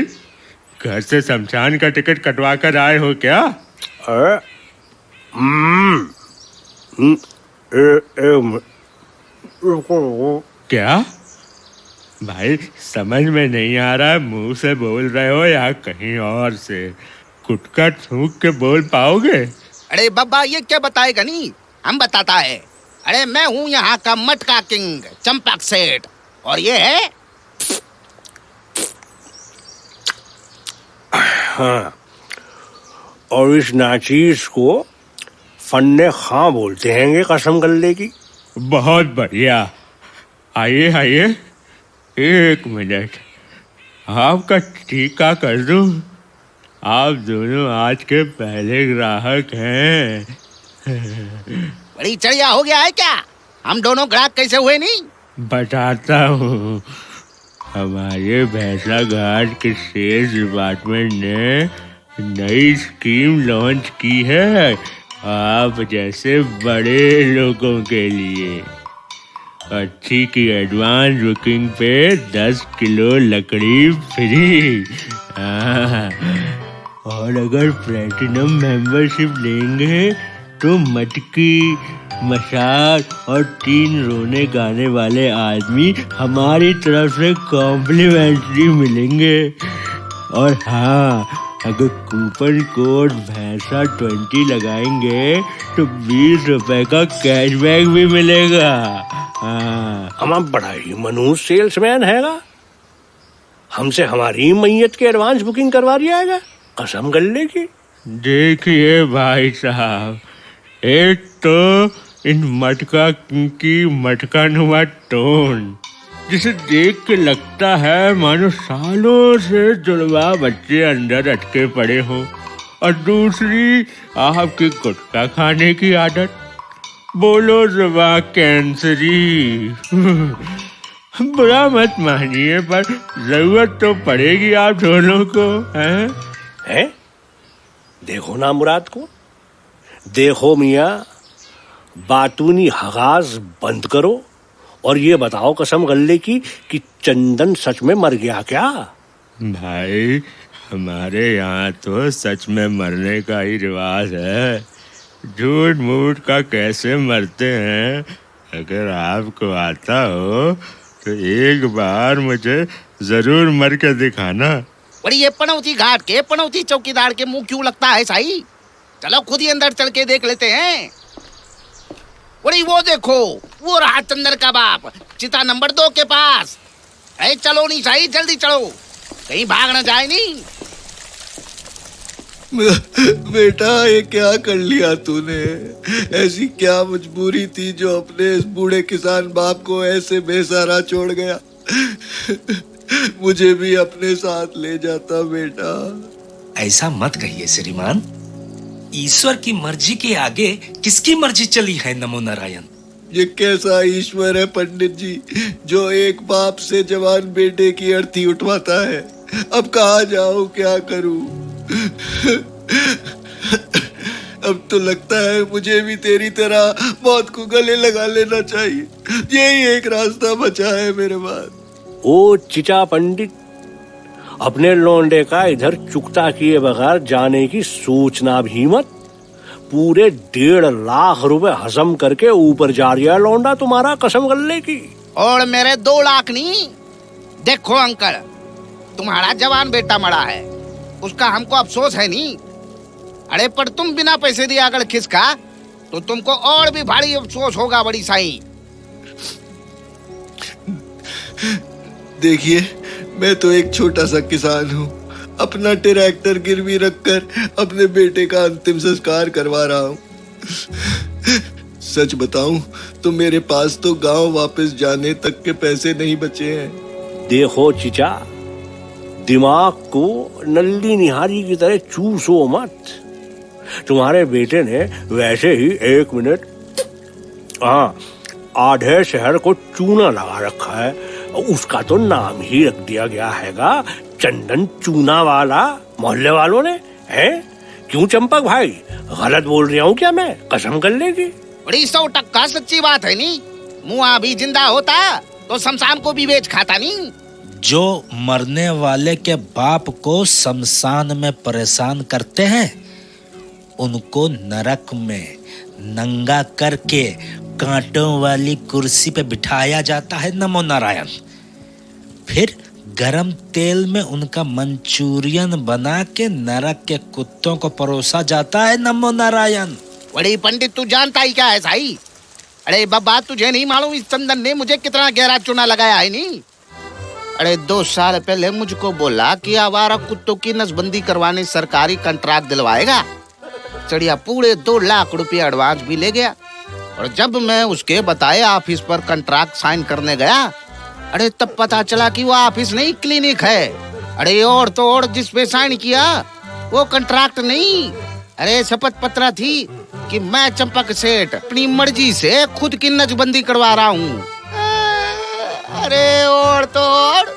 घर से शमशान का टिकट कटवा कर आए हो क्या? क्या भाई, समझ में नहीं आ रहा है, मुंह से बोल रहे हो या कहीं और से? गुटका थूक के बोल पाओगे? अरे बाबा, ये क्या बताएगा? नहीं, हम बताता है। अरे मैं हूँ यहाँ का मटका किंग, चंपक सेठ, और ये है। हाँ, और इस नाचीज को फन्ने खां बोलते हैं कसम गल्ले की। बहुत बढ़िया। आइए 1 मिनट। आपका टीका कर दूं? आप दोनों आज के पहले ग्राहक हैं। बड़ी चढ़िया हो गया है क्या? हम दोनों ग्राहक कैसे हुए नहीं? बताता हूँ। हमारे भैंसा घाट के सेल्स डिपार्टमेंट ने नई स्कीम लॉन्च की है आप जैसे बड़े लोगों के लिए। अच्छी की एडवांस बुकिंग पे 10 किलो लकड़ी फ्री। और अगर प्लेटिनम मेंबरशिप लेंगे तो मटकी, मशाल और 3 रोने गाने वाले आदमी हमारी तरफ से कॉम्प्लीमेंट्री मिलेंगे। और हाँ, अगर कूपन कोड भैंसा 20 लगाएंगे तो 20 रुपए का कैशबैक भी मिलेगा। हम बड़ा ही मनहूस सेल्समैन हैगा। हमसे हमारी मैयत की एडवांस बुकिंग करवा दिया है, कसम गल्ले की। देखिए भाई साहब, एक तो इन मटका की मटकानुमा टोन, जिसे देख के लगता है मानो सालों से जुड़वा बच्चे अंदर अटके पड़े हो, और दूसरी आपकी गुटखा खाने की आदत। बोलो जुबा कैंसरी। बुरा मत मानिए, पर जरूरत तो पड़ेगी आप दोनों को। हैं? देखो ना मुराद को, देखो मियाँ, बातूनी हगाज बंद करो और ये बताओ कसम गल्ले की कि चंदन सच में मर गया क्या? भाई, हमारे यहाँ तो सच में मरने का ही रिवाज है। झूठ मूठ का कैसे मरते हैं अगर आपको आता हो तो एक बार मुझे जरूर मर के दिखाना। बड़ी ये पनौती घाट के पनौती चौकीदार के मुंह क्यों लगता है साई? चलो खुद ही अंदर चल के देख लेते हैं। बड़ी वो देखो, वो रहा चंदर का बाप, चिता नंबर 2 के पास। चलो नहीं साई, जल्दी चलो, कहीं भाग न जाए नहीं। बेटा, ये क्या कर लिया तूने? ऐसी क्या मजबूरी थी जो अपने इस बूढ़े किसान बाप को ऐसे बेसहारा छोड़ गया? मुझे भी अपने साथ ले जाता बेटा। ऐसा मत कहिए श्रीमान, ईश्वर की मर्जी के आगे किसकी मर्जी चली है? नमो नारायण। ये कैसा ईश्वर है पंडित जी, जो एक बाप से जवान बेटे की अर्थी उठवाता है? अब कहाँ जाऊं, क्या करूं? अब तो लगता है मुझे भी तेरी तरह मौत को गले लगा लेना चाहिए। यही एक रास्ता बचा है मेरे पास। ओ चिचा पंडित, अपने लौंडे का इधर चुकता किए बगैर जाने की सोचना भी मत। पूरे 1.5 लाख रुपए हजम करके ऊपर जा रहा लौंडा तुम्हारा, कसम गल्ले की। और मेरे 2 लाख नहीं। देखो अंकल, तुम्हारा जवान बेटा मरा है, उसका हमको अफसोस है नहीं। अरे पर तुम बिना पैसे दिए अगर खिसका तो तुमको और भी भारी अफसोस होगा बड़ी साई। देखिए, मैं तो एक छोटा सा किसान हूँ, अपना ट्रैक्टर गिरवी रखकर अपने बेटे का अंतिम संस्कार करवा रहा हूँ। सच बताऊं तो मेरे पास तो गांव वापस जाने तक के पैसे नहीं बचे हैं। देखो चिचा, दिमाग को नल्ली निहारी की तरह चूसो मत। तुम्हारे बेटे ने वैसे ही 1 मिनट आधे शहर को चूना लगा रखा है, उसका तो नाम ही रख दिया गया हैगा चंदन चूना वाला। मोहल्ले वालों ने है। क्यों चंपक भाई, गलत बोल रहा हूँ क्या मैं? कसम कर लेगी। बड़ी 100% सच्ची बात है नी। मुआ भी जिंदा होता तो शमशान को भी बेच खाता नहीं। जो मरने वाले के बाप को शमशान में परेशान करते हैं, उनको नरक में नंगा करके कांटों वाली कुर्सी पे बिठाया जाता है। नमो नारायण। फिर गरम तेल में उनका मंचूरियन बना के नरक के कुत्तों को परोसा जाता है। नमो नारायण। बड़ी पंडित, तू जानता ही क्या है साई? अरे बाबा, तुझे नहीं मालूम इस चंदन ने मुझे कितना गहरा चूना लगाया है नहीं? अरे 2 साल पहले मुझको बोला कि आवारा कुत्तों की नसबंदी करवाने सरकारी कंट्रैक्ट दिलवाएगा। चढ़िया पूरे 2 लाख रुपए एडवांस भी ले गया। और जब मैं उसके बताए ऑफिस पर कंट्रैक्ट साइन करने गया, अरे तब पता चला कि वो ऑफिस नहीं क्लिनिक है। अरे और तो और जिस पे साइन किया वो कंट्रैक्ट नहीं, अरे शपथ पत्र थी कि मैं चंपक सेठ अपनी मर्जी से खुद की नजबंदी करवा रहा हूँ। अरे और तो और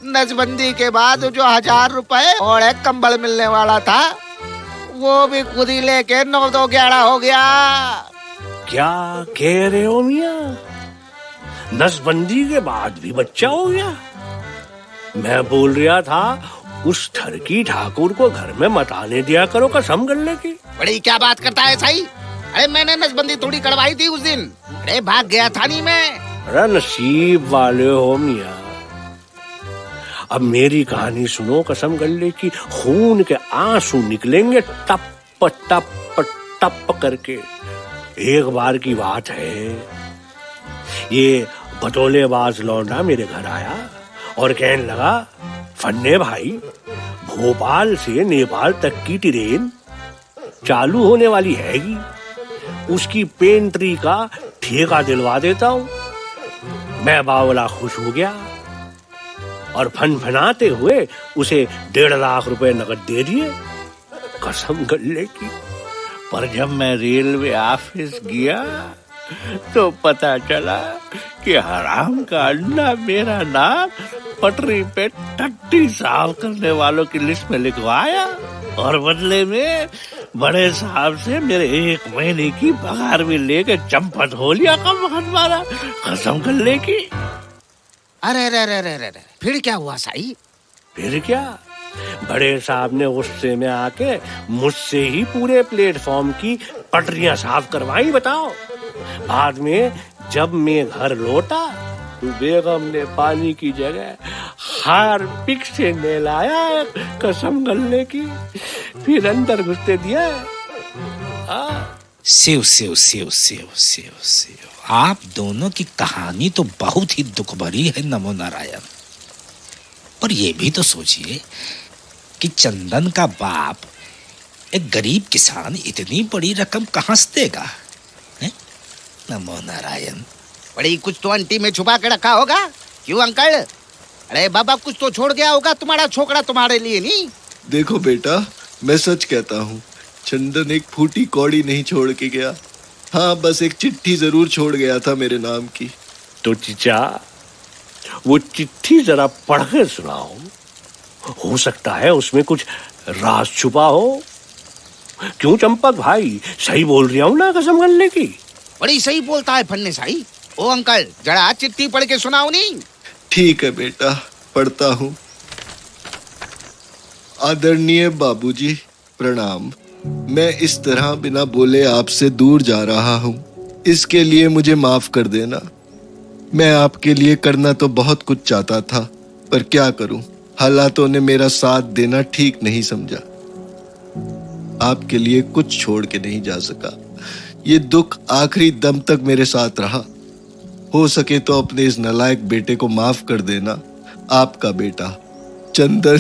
नजबंदी के बाद जो 1000 रुपए और एक कंबल मिलने वाला था वो भी खुद ही लेके 9-2-11 हो गया। क्या कह रहे हो मियां? नसबंदी के बाद भी बच्चा हो गया? मैं बोल रहा था उस ठरकी ठाकुर को घर में मत आने दिया करो कसम गल्ले की। बड़ी क्या बात करता है साई? अरे मैंने नसबंदी थोड़ी करवाई थी उस दिन, अरे भाग गया था नहीं मैं। अरे नसीब वाले हो मियां। अब मेरी कहानी सुनो कसम गल्ले की, खून के आंसू निकलेंगे टप टप टप करके। एक बार की बात है, ये बटोलेबाज लौंडा मेरे घर आया और कहने लगा, फन्ने भाई भोपाल से नेपाल तक की ट्रेन चालू होने वाली हैगी, उसकी पेंट्री का ठेका दिलवा देता हूँ। मैं बावला खुश हो गया और फनफनाते हुए उसे 1.5 लाख रुपए नकद दे दिए कसम गल्ले की। पर जब मैं रेलवे ऑफिस गया तो पता चला कि हराम का अल्लाह मेरा नाम पटरी पे टट्टी साफ करने वालों की लिस्ट में लिखवाया और बदले में बड़े साहब से मेरे 1 महीने की पगार भी लेके चंपत हो लिया कम वक्त मारा कसम गल्ले की। अरे रे रे रे रे, फिर क्या हुआ साई? फिर क्या, बड़े साहब ने गुस्से में आके मुझसे ही पूरे प्लेटफॉर्म की पटरियां साफ करवाई बताओ। बाद में जब मैं घर लौटा तो बेगम ने पानी की जगह हार्पिक से नहलाया कसम गल्ले की, फिर अंदर घुसते दिया। शिव शिव शिव शिव शिव शिव, आप दोनों की कहानी तो बहुत ही दुख भरी है नमो नारायण। पर ये भी तो सोचिए कि चंदन का बाप एक गरीब किसान इतनी बड़ी रकम कहां से देगा? नमो नारायण। बड़ी कुछ तो अंटी में छुपा के रखा होगा, क्यों अंकल? अरे बाबा कुछ तो छोड़ गया होगा तुम्हारा छोकरा तुम्हारे लिए नहीं? देखो बेटा, मैं सच कहता हूँ, चंदन एक फूटी कौड़ी नहीं छोड़ के गया। हाँ, बस एक चिट्ठी जरूर छोड़ गया था मेरे नाम की। तो चीचा वो चिट्ठी जरा पढ़ के सुनाओ, हो सकता है उसमें कुछ राज छुपा हो। क्यों चंपक भाई, सही बोल रहा हूँ ना कसम गल्ले की? बड़ी सही बोलता है फन्ने साई। ओ अंकल जरा चिट्ठी पढ़ के सुनाओ नहीं। ठीक है बेटा, पढ़ता हूँ। आदरणीय बाबूजी प्रणाम। मैं इस तरह बिना बोले आपसे दूर जा रहा हूँ, इसके लिए मुझे माफ कर देना। मैं आपके लिए करना तो बहुत कुछ चाहता था, पर क्या करूं, हालातों ने मेरा साथ देना ठीक नहीं समझा। आपके लिए कुछ छोड़ के नहीं जा सका। ये दुख आखिरी दम तक मेरे साथ रहा। हो सके तो अपने इस नालायक बेटे को माफ कर देना। आपका बेटा चंदन।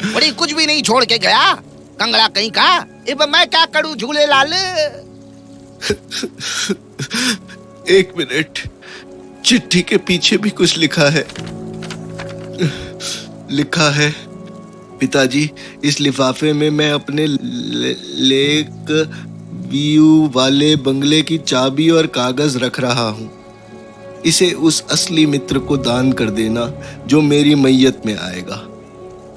बड़ी कुछ भी नहीं छोड़ के गया, कंगड़ा कहीं का। अब मैं क्या करूं झूले लाल? 1 मिनट, चिट्ठी के पीछे भी कुछ लिखा है। लिखा है, पिताजी इस लिफाफे में मैं अपने लेक व्यू वाले बंगले की चाबी और कागज रख रहा हूँ। इसे उस असली मित्र को दान कर देना जो मेरी मैयत में आएगा।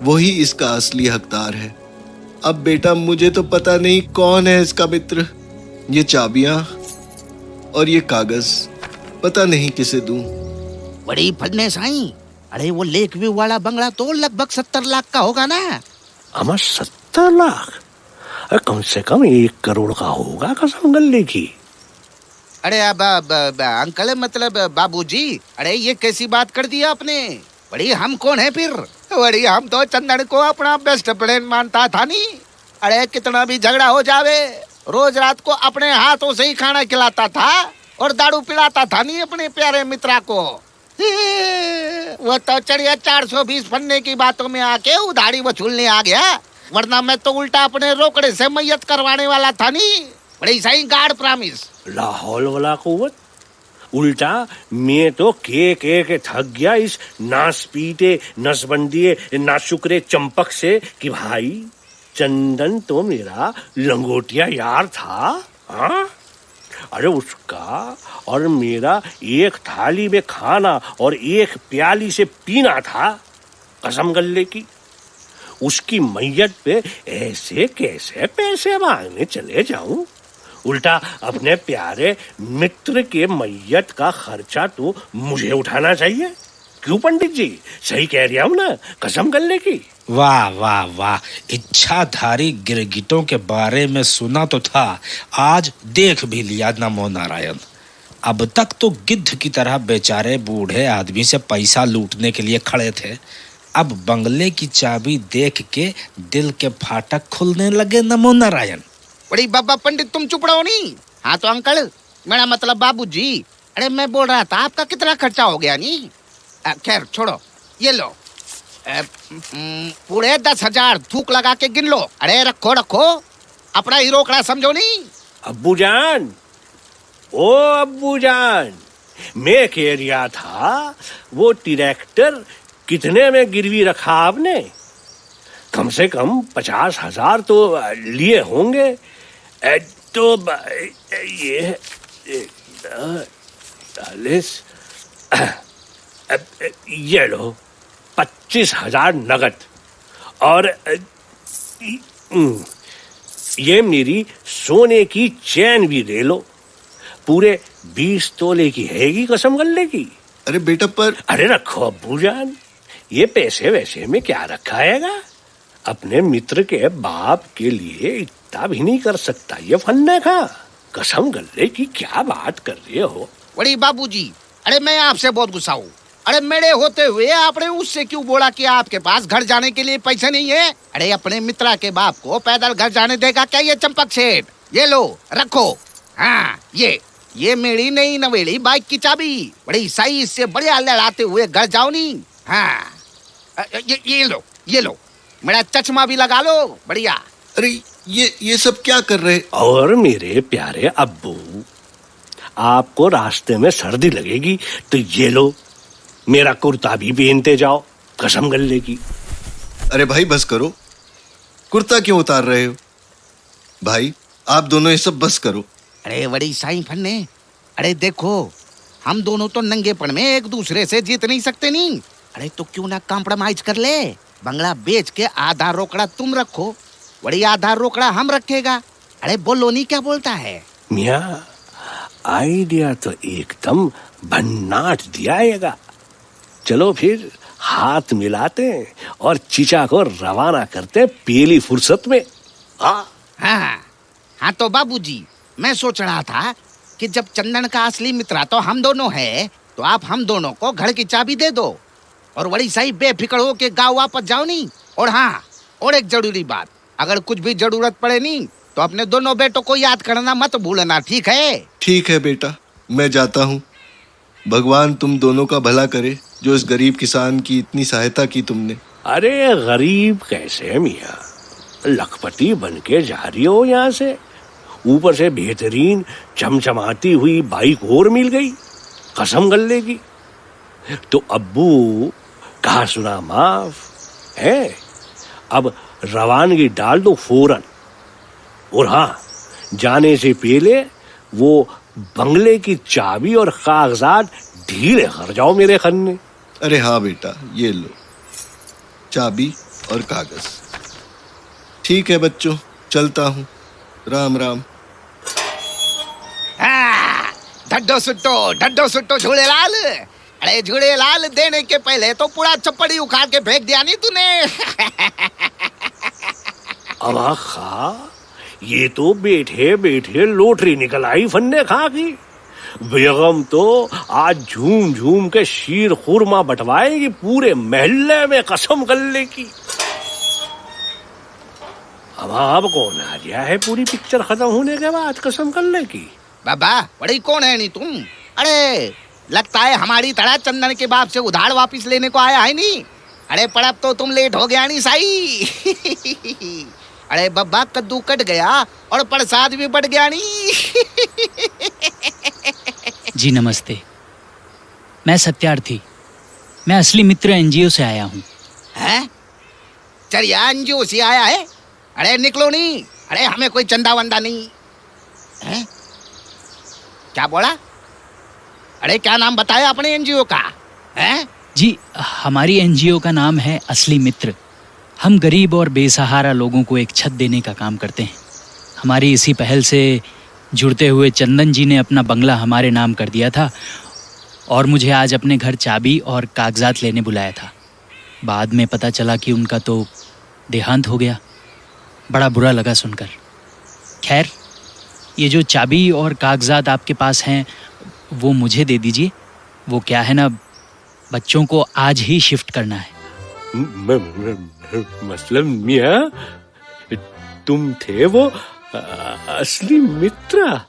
वही इसका असली हकदार है। अब बेटा मुझे तो पता नहीं कौन है इसका मित्र। ये चाबियां और ये कागज पता नहीं किसे दूं। बड़ी फन्ने साईं, अरे वो लेक व्यू वाला बंगला तो लगभग 70 लाख का होगा ना? अमर 70 लाख? कम से कम 1 करोड़ का होगा कसम गल्ले की। अरे अब अंकल मतलब बाबूजी, अरे ये कैसी बात कर दी आपने? बड़ी हम कौन है फिर? बड़ी हम तो चंदन को अपना बेस्ट फ्रेंड मानता था नहीं। अरे कितना भी झगड़ा हो जावे, रोज रात को अपने हाथों से ही खाना खिलाता था और दारू पिलाता था नहीं अपने प्यारे मित्रा को। वो तो चढ़िया 420 फन्ने की बातों में आके उधारी वसूलने आ गया, वरना मैं तो उल्टा अपने रोकड़े से मैयत करवाने वाला था नहीं। बड़ी सही गार्ड प्रॉमिस। लाहौल वाला कुव्वत, उल्टा मैं तो के थक गया इस नासपीटे नसबंदिए नाशुक्रे चंपक से कि भाई चंदन तो मेरा लंगोटिया यार था। हाँ, अरे उसका और मेरा एक थाली में खाना और एक प्याली से पीना था, कसम गल्ले की। उसकी मैयत पे ऐसे कैसे पैसे मांगने चले जाऊं? उल्टा अपने प्यारे मित्र के मैयत का खर्चा तो मुझे उठाना चाहिए। क्यों पंडित जी, सही कह रहा हूं ना, कसम गल्ले की। वाह वाह वाह, इच्छाधारी गिरगिटों के बारे में सुना तो था, आज देख भी लिया नमो नारायण। अब तक तो गिद्ध की तरह बेचारे बूढ़े आदमी से पैसा लूटने के लिए खड़े थे, अब बंगले की चाबी देख के दिल के फाटक खुलने लगे। नमो नारायण। बड़ी बाबा पंडित तुम चुप रहो नहीं। हाँ तो अंकल, मेरा मतलब बाबूजी, अरे मैं बोल रहा था आपका कितना खर्चा हो गया नहीं? खैर छोड़ो, ये लो पूरे 10,000 थूक लगा के गिन लो। अरे रखो रखो, अपना ही रोकड़ा समझो नहीं। अब्बू जान, ओ अब्बू जान, मैं कह रहा था वो ट्रैक्टर कितने में गिरवी रखा आपने? कम से कम 50,000 तो लिए होंगे। तो ये 40, ये लो 25,000 नगद, और ये मेरी सोने की चैन भी ले लो, पूरे 20 तोले की हैगी, कसम गल्ले की। अरे बेटा पर अरे रखो अब्बू जान, ये पैसे वैसे में क्या रखा हैगा? अपने मित्र के बाप के लिए इतना भी नहीं कर सकता ये फन्ने का? कसम गल्ले की क्या बात कर रहे हो? बड़ी बाबूजी, अरे मैं आपसे बहुत गुस्सा हूँ। अरे मेरे होते हुए आपने उससे क्यों बोला कि आपके पास घर जाने के लिए पैसे नहीं है? अरे अपने मित्रा के बाप को पैदल घर जाने देगा क्या ये चंपक सेठ? ये लो रखो। हाँ, ये मेरी नई नवेली बाइक की चाबी, बड़ी सही इससे बढ़िया लड़ाते हुए घर जाओ नहीं। हाँ, ये लो मेरा चश्मा भी लगा लो, बढ़िया। अरे ये सब क्या कर रहे? और मेरे प्यारे अब्बू, आपको रास्ते में सर्दी लगेगी तो ये लो, मेरा कुर्ता भी पहनते जाओ, कसम गल्ले की। अरे भाई बस करो, कुर्ता क्यों उतार रहे हो? भाई आप दोनों ये सब बस करो। अरे बड़ी साईं फन्ने, अरे देखो हम दोनों तो नंगेपन में एक दूसरे से जीत नहीं सकते नहीं। अरे तो क्यों ना कॉम्प्रोमाइज कर ले, बंगला बेच के आधा रोकड़ा तुम रखो, बड़ी आधा रोकड़ा हम रखेगा। अरे बोलो नहीं क्या बोलता है? मियाँ, आइडिया तो एकदम भन्नाट दियाएगा। चलो फिर हाथ मिलाते और चीचा को रवाना करते पहली फुर्सत में। हाँ तो बाबूजी, मैं सोच रहा था कि जब चंदन का असली मित्र तो हम दोनों है, तो आप हम दोनों को घर की चाबी दे दो और बड़ी सही बेफिक्र हो के गाँव वापस जाओ नहीं। और हाँ, और एक जरूरी बात, अगर कुछ भी जरूरत पड़े नहीं तो अपने दोनों बेटों को याद करना मत भूलना, ठीक है? ठीक है बेटा, मैं जाता हूँ। भगवान तुम दोनों का भला करे, जो इस गरीब किसान की इतनी सहायता की तुमने। अरे गरीब कैसे मियाँ, लखपति बन के जा रही हो यहाँ से, ऊपर से बेहतरीन चमचमाती हुई बाइक और मिल गई, कसम गल्ले की। तो अब्बू कहा सुना माफ है, अब रवानगी डाल दो फौरन। और हाँ, जाने से पहले वो बंगले की चाबी और कागजात ढीले कर जाओ मेरे खन्ने। अरे हाँ बेटा, ये लो चाबी और कागज। ठीक है बच्चों, चलता हूँ, राम राम। ढड्डो सुट्टो झूलेलाल। अरे झूलेलाल, देने के पहले तो पूरा चप्पड़ी उखाड़ के फेंक दिया नहीं तूने? अबा खा, ये तो बैठे बैठे लोटरी निकल आई फन्ने खा की। बेगम तो आज झूम झूम के शीर खुरमा बंटवाएगी पूरे महल्ले में, कसम गल्ले की। अब कौन आ गया है पूरी पिक्चर खत्म होने के बाद, कसम गल्ले की? बाबा बड़ी कौन है नहीं तुम? अरे लगता है हमारी तरह चंदन के बाप से उधार वापिस लेने को आया है नहीं। अरे पर अब तो तुम लेट हो गया नहीं साई। अरे बब्बा, कद्दू कट गया और प्रसाद भी बढ़ गया नहीं। जी नमस्ते। मैं सत्यार्थी, मैं असली मित्र एनजीओ से आया हूँ। हैं? चलिया एनजीओ से आया है? अरे निकलो नहीं, अरे हमें कोई चंदा वंदा नहीं है। क्या बोला? अरे क्या नाम बताया अपने एनजीओ का? हैं? जी हमारी एनजीओ का नाम है असली मित्र। हम गरीब और बेसहारा लोगों को एक छत देने का काम करते हैं। हमारी इसी पहल से जुड़ते हुए चंदन जी ने अपना बंगला हमारे नाम कर दिया था और मुझे आज अपने घर चाबी और कागजात लेने बुलाया था। बाद में पता चला कि उनका तो देहांत हो गया। बड़ा बुरा लगा सुनकर। खैर, ये जो चाबी और कागजात आपके पास हैं वो मुझे दे दीजिए। वो क्या है ना, बच्चों को आज ही शिफ्ट करना है। मतलब मियाँ, तुम थे वो असली मित्र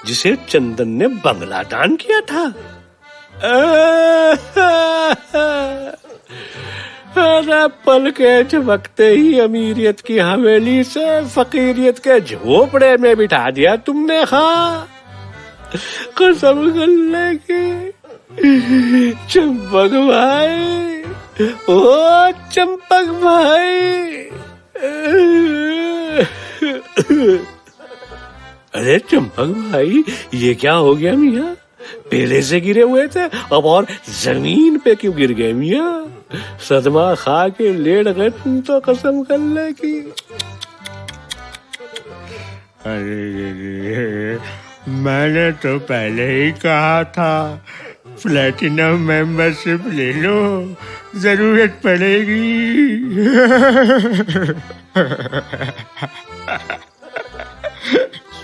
जिसे चंदन ने बंगला दान किया था? अरे पल के झपकते ही अमीरियत की हवेली से फकीरियत के झोपड़े में बिठा दिया तुमने। हाँ, कसम गल्ले की। चंपक भाई, ओ चंपक भाई। अरे चंपक भाई, ये क्या हो गया मियाँ? पहले से गिरे हुए थे, अब और जमीन पे क्यों गिर गए मियाँ? सदमा खा के लेट गए तुम तो, कसम गल्ले की। अरे मैंने तो पहले ही कहा था प्लेटिनम मेंबरशिप ले लो, जरूरत पड़ेगी।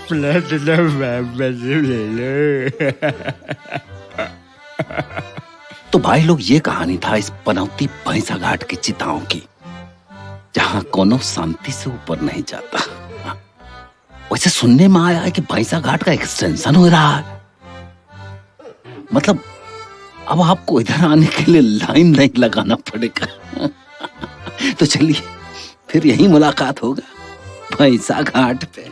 प्लेटिनम मेंबरशिप ले लो। तो भाई लोग, ये कहानी था इस पनौती भैंसा घाट की चिताओं की, जहां कोनो शांति से ऊपर नहीं जाता। वैसे सुनने में आया है कि भैंसा घाट का एक्सटेंशन हो रहा है। मतलब अब आपको इधर आने के लिए लाइन नहीं लगाना पड़ेगा। तो चलिए फिर यही मुलाकात होगा भैंसा घाट पे।